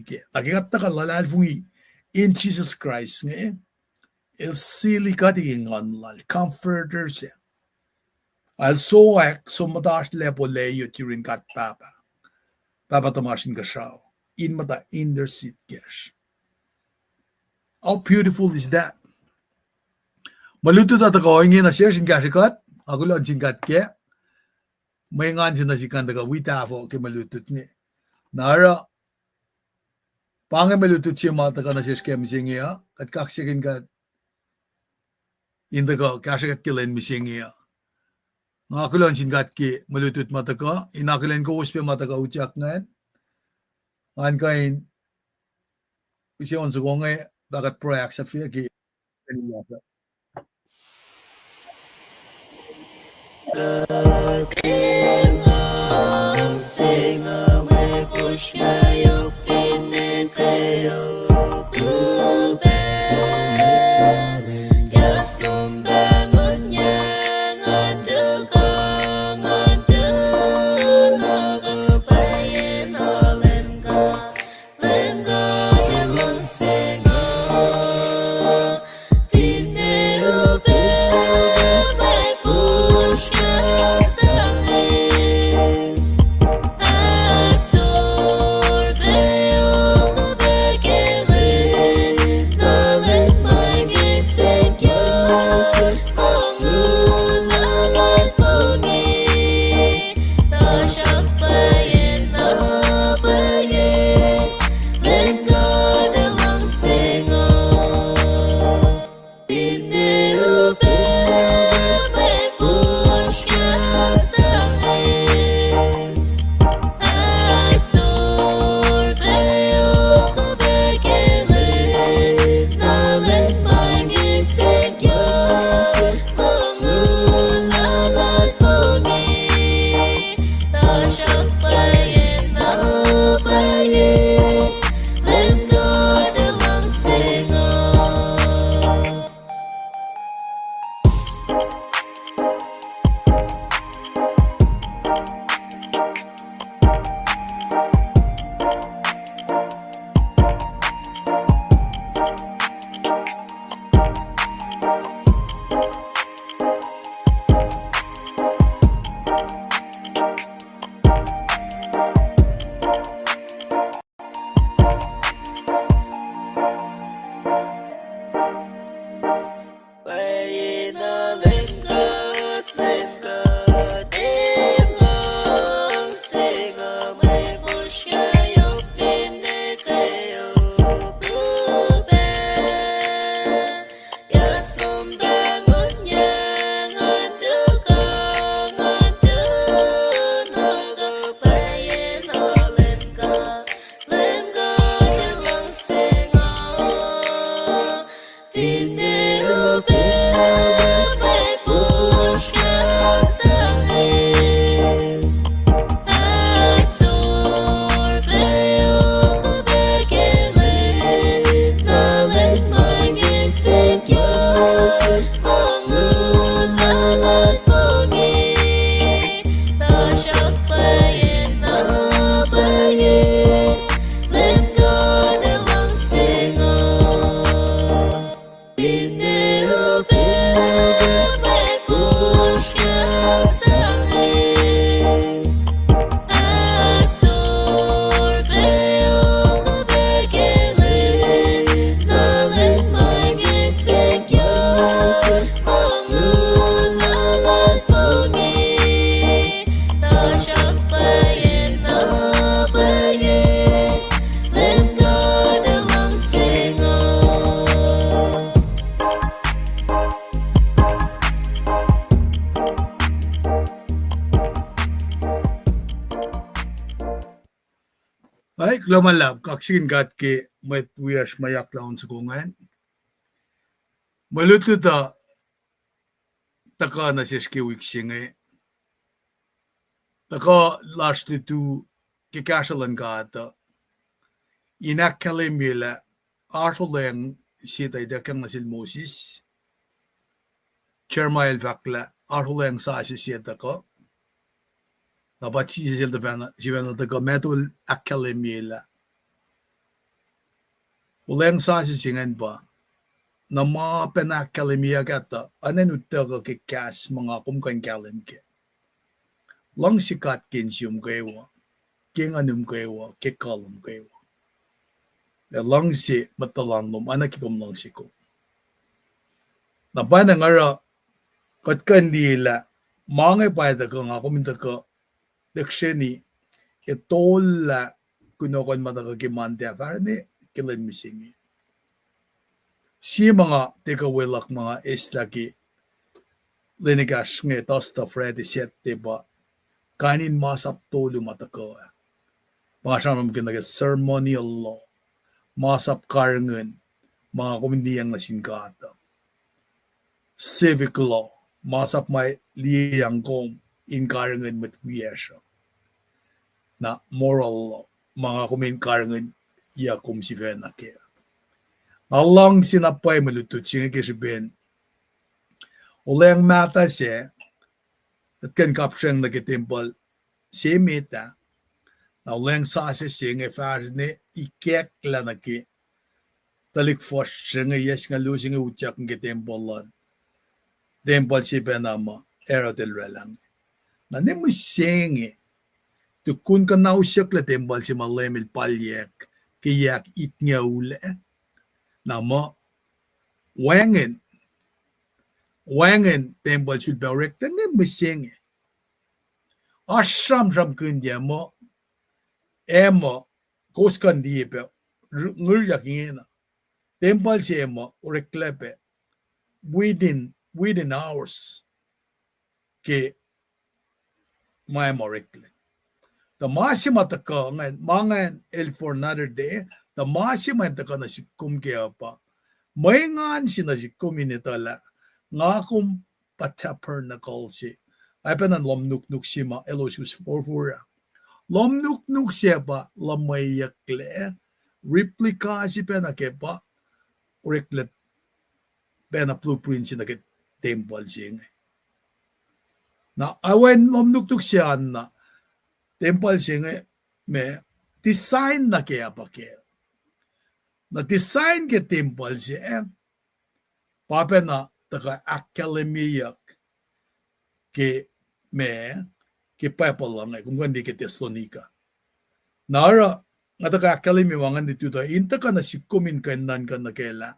ke nakikat na ka lalalfungi in Jesus Christ nga el sili ka di ngan lal comforter siya also so madash lepo leyo tirin kat papa tamashin ka siya in mata in their seat cash. How beautiful is that? Malutut at ako ingin na siya sinkasikat. Ako lang singkat kaya. May ngan sinasikan daga wita ako kay malutut niya. Nara pangay malutut siya mata ka na siya kaya misingiya. At kaksikin ka indaga kasikat kilain misingiya. Nga ako lang singkat kaya malutut mata ka. Inakilain ko uspe mata ka utyak ngayon. Ngayon kain kasi onso ko ngayon dagat proyak sa fiya kaya God can sing away for shayo fin and kayo kube gastom bangon niya ngadugo nagapayin lemga nilang singa finero Absorbe o kubeke Ay, klomalab, kaksigin gat ke met wiyash mayak laon sukungan. Maluto ta taka na sishke wiksinge. Taka lashti tu ke kashalan gata. Inak kalimila artoleng sita idakang nasil Moses. Chermail vakla artoleng sa sita ko. Dapat siya sila taka metul akalimila. Uleng sa singan pa. Na mga penakalimia kata, anan utaga ke kas mga kumkan kalim ke. Lang sikat kinsyum kayo, king anum kayo, ke kalum kayo. Lang si matalan lum, anak ikom lang si ko. Na pa na ngara, kat kandila, mga ipayda ka nga, kuminta ka, deksyeni, itola, kunokon mataka kimante, parang kilan misingi. Si mga tikawilak mga islaki linigas nga tosta Freddy sette ba kanin masap tolo matako. Mga siyang mga ceremonial law, masap karangan, mga kumindiyang nasingkata. Civic law, masap may liyang kom in karangan matwiyasya. Na moral law, mga kumin karangan iya kum si Venake. Alang sinapay malutut siya kisibin. Ulang mata siya at kan kapsyang nagitimpal siya mita na ulang sasa siya nga far ni ikek la naki talikfos siya nga yes nga lusing nga utyak nga gitimpalan. Timpal siya penama era del relang. Na ni mo siya nga tukun ka nausyak la timpal siya malemil palyek kayak it nga ule. Nama wangen tembal sul berek tane miseng ashram kundia mo emo koskan dipe nguryak ngena tembal si emo reklepe within hours ke may mo rekle the masima taka mangan el for another day the masima taka na sikum ke apa may ngan sinasikum initala nga kung pataper na call si ay pa nan lomnuk-nuk si ma elosus forfura lomnuk-nuk siya pa lamayakle replika si pa na kepa ureklet pa na blueprint si na ket temple si na awen lomnuk-nuk siya na temple si me design na kaya pa kaya na design ke temple si papa na taka akademiyak ke papalang kung hindi ke Thessalonica. Nara nga taka akademi wangan dito da inta ka na sikumin kanan ka na kela.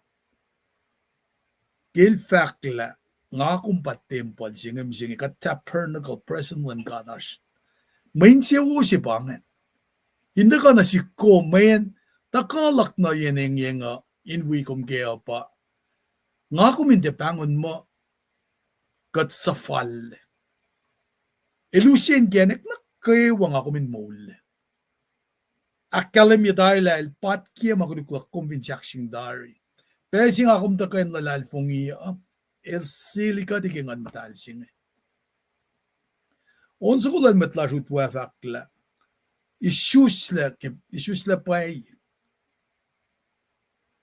Kil fakla nga kung patemple singam ka tabernacle present when kadash. Main siya si pangan. Hindi ka na sikumin takalak na yeneng yenga inwi kum kaya pa. Nga kuminte pangon mo kat sa fall. Elusien genek na kayo nga kumin mole. Akalam yata ilal pat kia makuduklak kumvinsaksing dari. Pero sing akum takayin lalal fong iya el silika di kengan matalsing. Onso kulan matlasut wafakla. Isusla pay.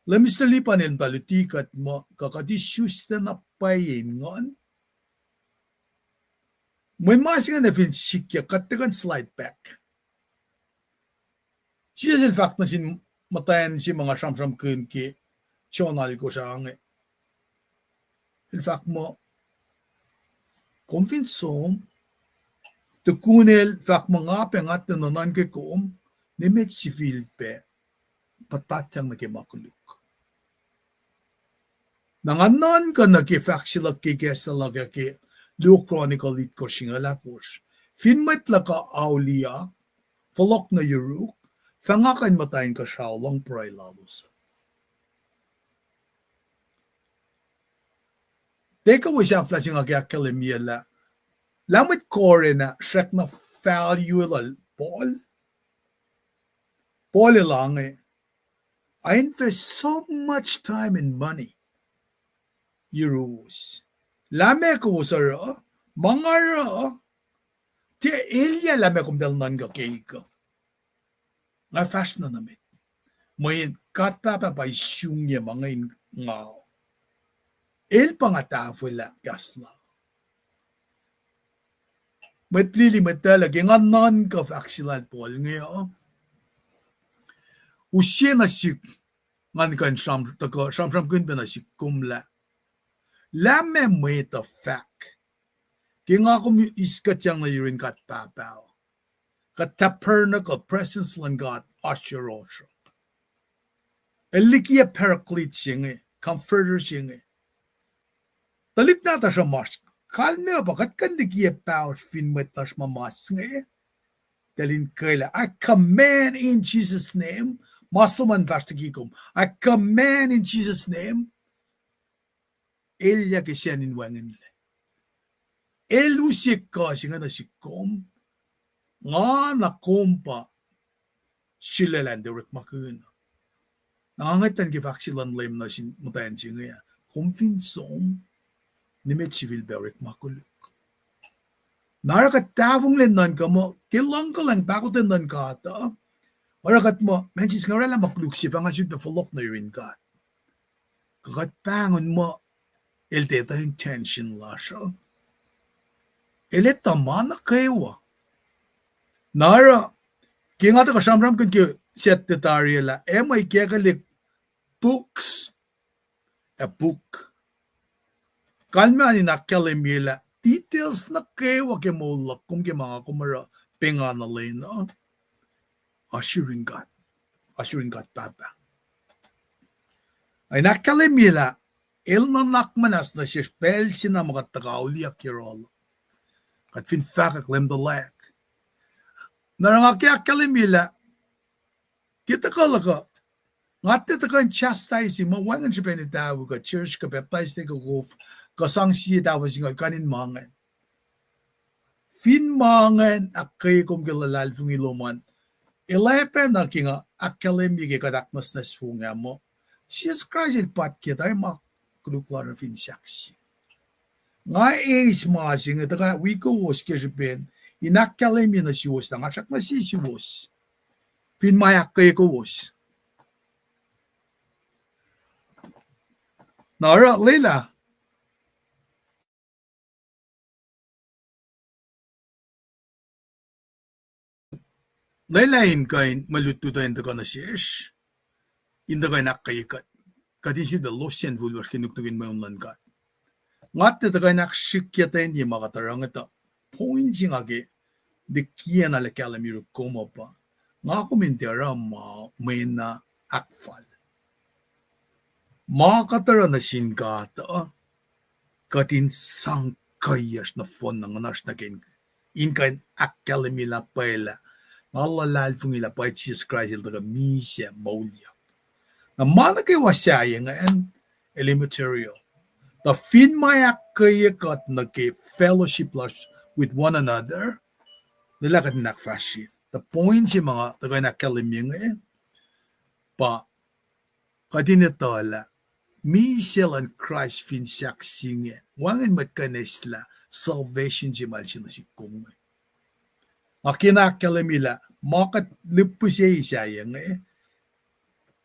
Lemis na lipan yung talutikat mo, kakadisyus na napayin ngon. May masing na finsikya, katagan slide back. Siya sa fact na sin matayan si mga samsam kun ki chonal ko sa angin. In fact mo, konfinsom, tukunel, fact mga pengat na nanan ke kom, ni met si Filipe, patatyang nakimakuluk. Nanganan ka naki-fact sila kikesa laga ki Luke Chronicle it ko singalakos. Finmat laka aulia, falok na yuruk, fangakan matayin ka siya lang pray lalos. Teka mo siya flashing agak kalimiyala. Lamit kore na siya na value lal Paul. Paul lang eh. I invest so much time and money. Euros. Lame ko sa ra, mga ra, ti ilya lame kong dalnan ka keika. Nga fast na namin. May katapa pa isyong niya mga ngaw. El pangatafo la kasla. Matlili matalag, nga nan ka faksilan Paul ngayon. Usye na si, ngan kan sham kun na si kumla. Lame may the fact. Kaya nga kung iskat yang na yurin kat papaw. Kat tabernacle presence lang God, oasr. Elikia paraclete siya comforter siya Talit na ta siya mas. Kalme ba, kat kandikia power finmet tas mamas Dalin kaila, I command in Jesus' name, masuman vastagikum, I command in Jesus' name, Elia ke siya ninwangan le. Elusik ka siya na sikom, nga nakompa, sila lang direct makuna. Nangangatan ki vaksilan Leum na matayan siya nga, kumfinsom, nimet si Vilberic makuluk. Narakatavong lenan ka mo, kilang ka lang, bakutan nan ka ata. Marakat mo, mensis nga rala makuluk siya, pangasyod na falok na yun ka. Kakatpangon mo, teta intention la siya. Tama na kayo. Nara, kaya nga ta kasamram kan kiyo set detarya la, may kaya kalik books. A book. Kalma ni nakalimila, details na kayo kaya mulak kung kaya mga kumara penganalay na. Assuring God. Assuring God, Papa. Ay nakalimila, nakmanas na siya spell siya na mga tagauliak kirol. Kat finfakak lem the lag. Narangakyak kalimila, kita kalaka, ngati takan chastise mawangan siya penitaw ka church ka baptized ka goof, kasang siya tawa siya kanin mangan. Fin mangan akay kong gilalal fung iluman, ilahepen na kinga akalimi kikadakmas na funga mo, Jesus Christ ilpat kita ay makuluklar na finsaksi. Nga masing ito ka, wiko was kisipin, inakalim yun na siwos na nga siyak na sisiwos. Pinmayak kayo ko was. Nara, Leila. Leilain kain malututo ito ka na siyas. Inda kain nakayikat. Kadin siya da losyan vulwas kinugtugin mo yung lankat. Ngat ito kain nakasikyata hindi makatarang ito. Pointingage, de kia na lakalamiru koma pa. Nga komentara may na akfal. Makatara na sinkata, katin sangkayas na fon ng anas na kin. Inkain akalamila paila. Malalal fung ila pa Jesus Christ ila misya maulya. Na mana kay wasaya ngayon, material. The fin mayak kaya kat nagke fellowship with one another, nila kat nakfashi. The point si mga tagay nakaliming pa kadinatala, Michelle and Christ fin saksing wangan matkanesla salvation si malsin na si kung. Akinakalimila, makat lipu siya isayang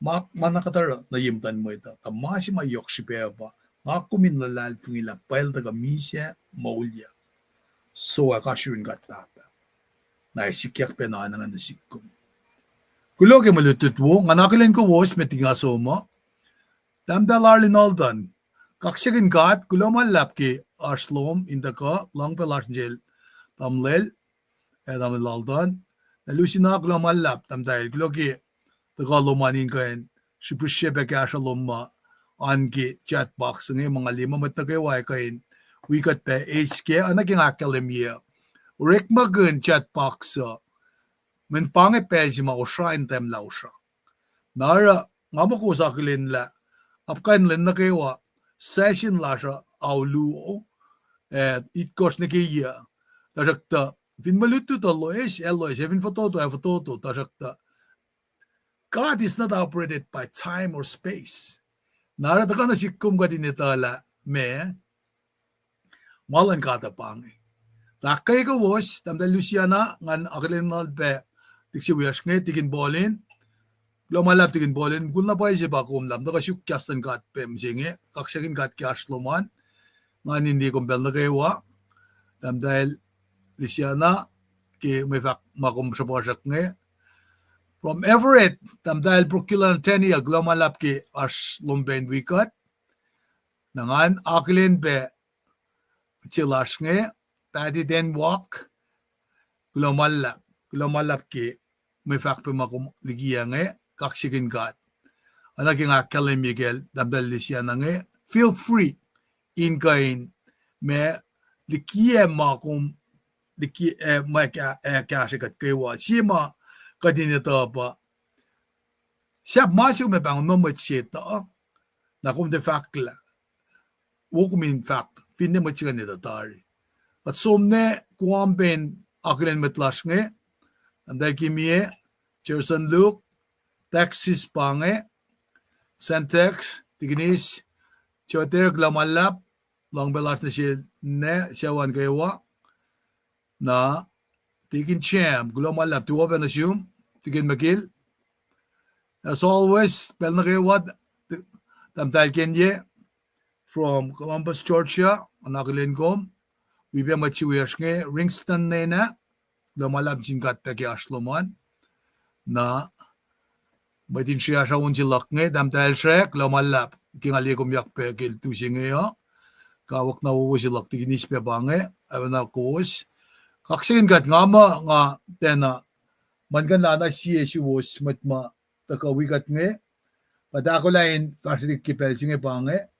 manakatar na yimtan mo ito. Tamasi mayok si Peba. Nga kumin lalal fungila pail taga misya maulya. So akasyon katapa. Na isikyak penanang nasikum. Kulo ke malututwo. Nga nakilan ko was metingaso mo. Damdalar linaldan. Kaksyakin kat kulo malap ki arslom indaka lang pelarjel. Tamlel. Damdalaldan. Nalusina kulo malap. Tamdahil kulo ki tagalomanin kain. Sipusyepe kasha lomma. Anki chat box ng mga lima matagaway kain. Wikat pa HK anak yung akalemia. Urek magun chat box. Men pange pa si mausra in tem lausra. Nara nga ko sa kilin la. Apkain len na kayo session lasra auluo. It cost na kaya. Tajakta. Vin maluto to loes. Vin fototo. Tajakta. God is not operated by time or space. Narada ka na sikum ka din itala me malan kata pangi. Takay ka was tamdal Luciana ngan akalin nalbe tiksi wiyash nge tikin bolin lomalap tikin bolin gul na pa isip ako umlam naka syuk kastan kat pem singe kaksakin kat kyash loman ngan hindi kumbel na kayo tamdal Luciana ki may fak makum sa pasak nge from Everett, tamdahil prokulan tenia glomalap ki as lumben wikat. Nangan akilin be chilash nge tadi den walk glomalap ki may fakpe makum ligiya nge kaksikin kat. Anak yung akilin Miguel tamdahil lisya na nge feel free in kain me likiya makum likiya may kasikat kayo sima kadinito pa. Siap masuk me bang nomor cita. Na kum de fakla. Wukumin fak. Finde mo chikan nito tari. At somne kuampen akilen metlash nge. Anday kimie. Cherson Luke. Texas pange. Sentex. Tignis. Choter glamalap. Long belas na siya ne. Siyawan kayawa. Na Tikin Cham. Glamalap. Tuwa ba na siyum. Tikin Magil. As always, bel na kayo what? Tamtal Kenya from Columbus, Georgia. Anakilin kom. Wibe machiwiyash nge. Ringston na. Lumalab jingat peki ashloman. Na. Matin siya siya unjilak nge. Tamtal shrek. Lumalab. Kingali kom yak peki tusi nge ya. Kawak na uwusilak. Tikinis pe ba nge. Awan na kuwis. Kaksakin kat nga ma nga tena. Mangan na siya si wos matma. Takawigat nge. Padako lain fashirik kipel singe pange.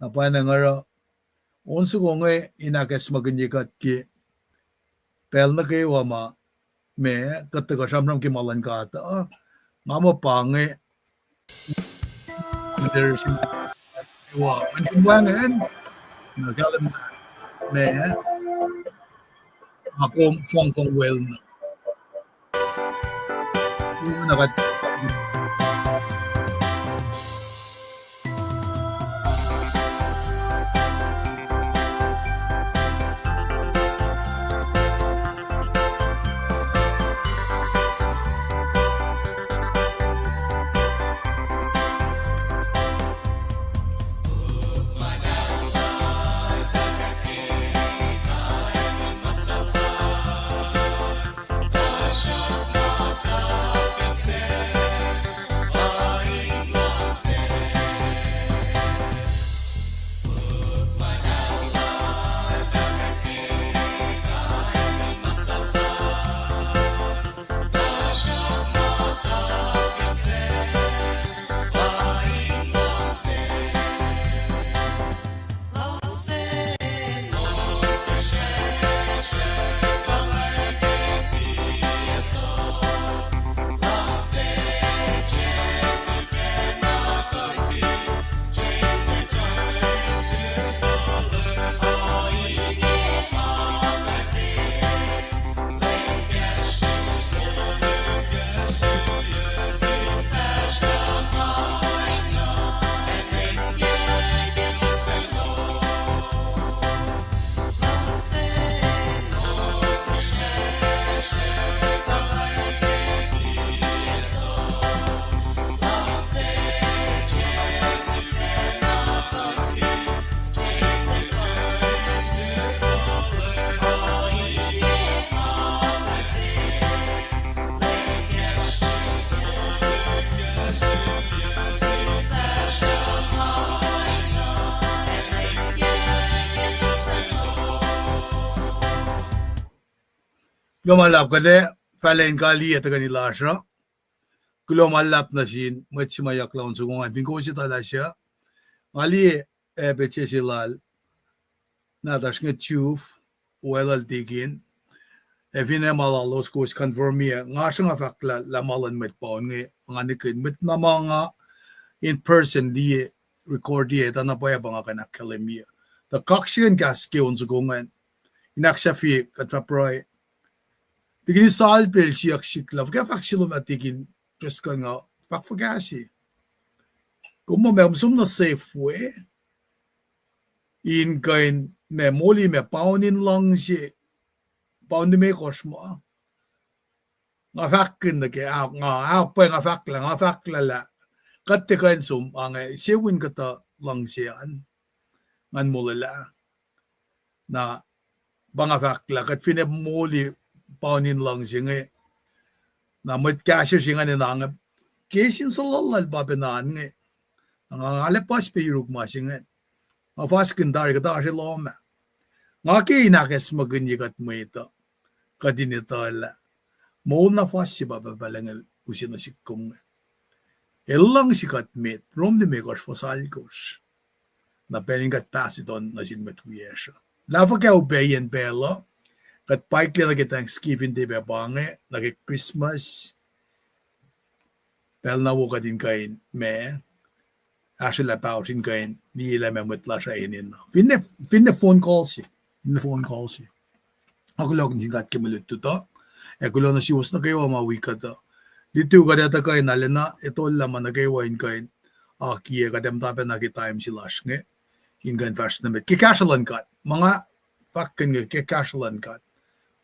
Napana nga onso ko nge inakas maganyikat ki pel na kayo ma me kataga samram ki malan kata. Nga ma pange. There's wa manjumwangan. Nagalam me ako fong well na. Nakat Lumalap ka de, falain kali at kanila siya. Lumalap na sin, machimayak laon sukungan. Pinkosi tala siya. Ali, beche silal, nadash nga chuf, welal tigin. Evine malalos kus conformia. Nga siya nga fakla, lamalan met paon nga. Nga nikin, met na mga in person di record di, ita na pa ya nga kanakalimia. The kaksiyan kaski on sukungan. Inaksya fi, katpaproy. Tigin salpil siyak siklav. Kaya faksilom at tigin, just ka nga, fakfagasi. Kung mo meron na safe way, in kain me moli me paunin lang si paunin me kosmo. Nga fakin na kaya nga fakla la. Kati kain sum ang sewin kata lang siyan. Ngan mulala. Na banga fakla kat fine moli paunin lang siya nga. Na mat kasya siya nga nang kesin sa lalal babanaan nga. Ang alapas pa yung rugma siya nga. Nga faskin dari ka dari loma. Nga kinakes maganyikat mo ito. Kadinito ala. Maul na fas si bababalangal usin na sikong. Elang sikat mit. Rom di mekos fasalkos. Na peningat tasiton na sinmetuyesha. Lava ka ubayan pelo. Kat paikli lagi Thanksgiving di bebange. Lagi Christmas. Pel na wuka din kain me. Actually, pausin kain. Di ilang memutla siya inin. Finne phone call si. Ako lang singat kimulit to. Ako lang na siwas na kayo mawi ka to. Dito ka data kain alina. Ito laman na kayo wain kain. Akiye ka dem tape na kitayim sila nge. Ingan fast na met. Kikashalan kat. Mga fakin nga kikashalan kat.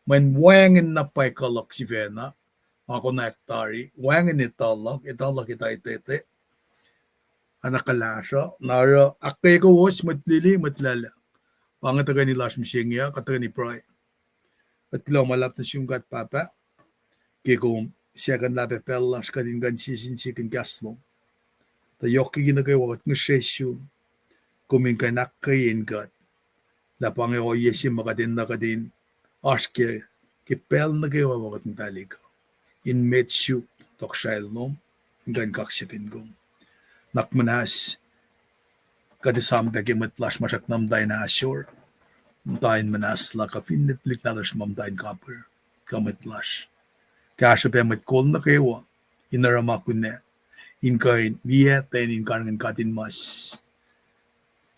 When wangin na pa'y kalak si Vena. Mga konektari. Wangin italak. Italak itay-tete. Anakalasya. Nara akay ko was matlili matlala. Pangataga ni Lash Mishingya, kataga ni Pry. At kilo malap na siyong gat papa. Kaya kung siya kan labe pelas ka din gan sisin sikin gaslo. Tayok ginagawa at nga sesyo. Kuming ka nakayin gat. Lapang ako yesin makadin na kadin. Aske, kipel na gawa wakat ng taliga. In metsyu, tokshayl nom. Gan kaksyakin gong. Nakmanas. Kadisam bagi matlash masak namday na asyur. Mamdayin manasla ka finitlik na lash mamdayin kapur. Kamatlash. Kaya siya matkol na kayo. Inarama ko na. Inkain niya tayo inkarangan katin mas.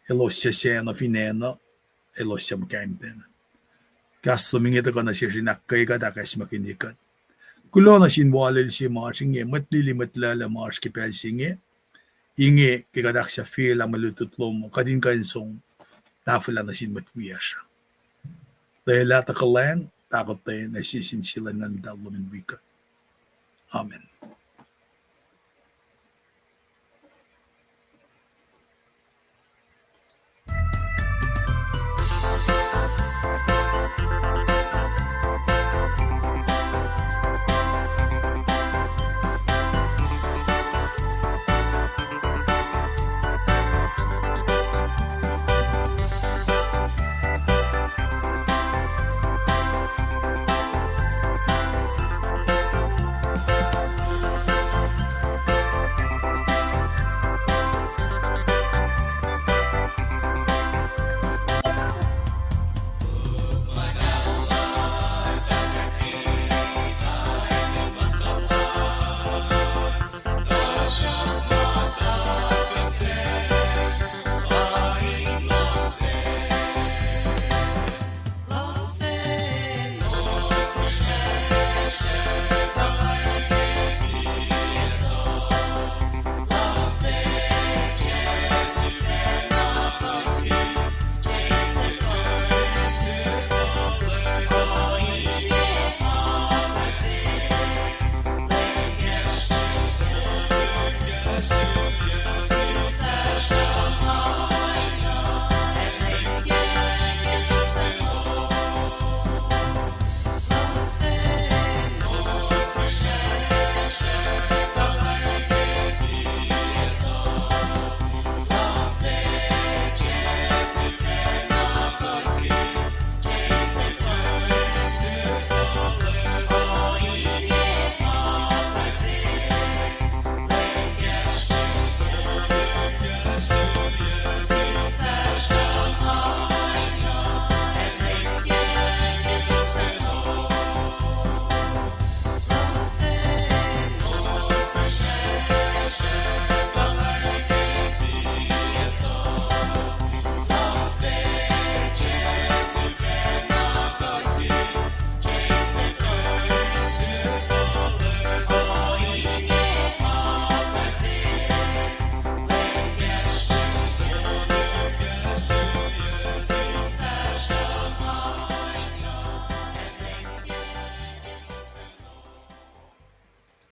Elos siya na finena. Elos siya makain din. Kas lumingit ako na siya sinakay ka dakas makinikat. Kulo na sinwalil siya mga singe. Matlili matlala mga skipel singe. Inge, kikadak siya feel ang malututlom mo, kadin kain song, tafala na sin matwiya siya. Dahil lahat ka lang, takot tayo na sisinsilan ng dalawin wikat. Amen.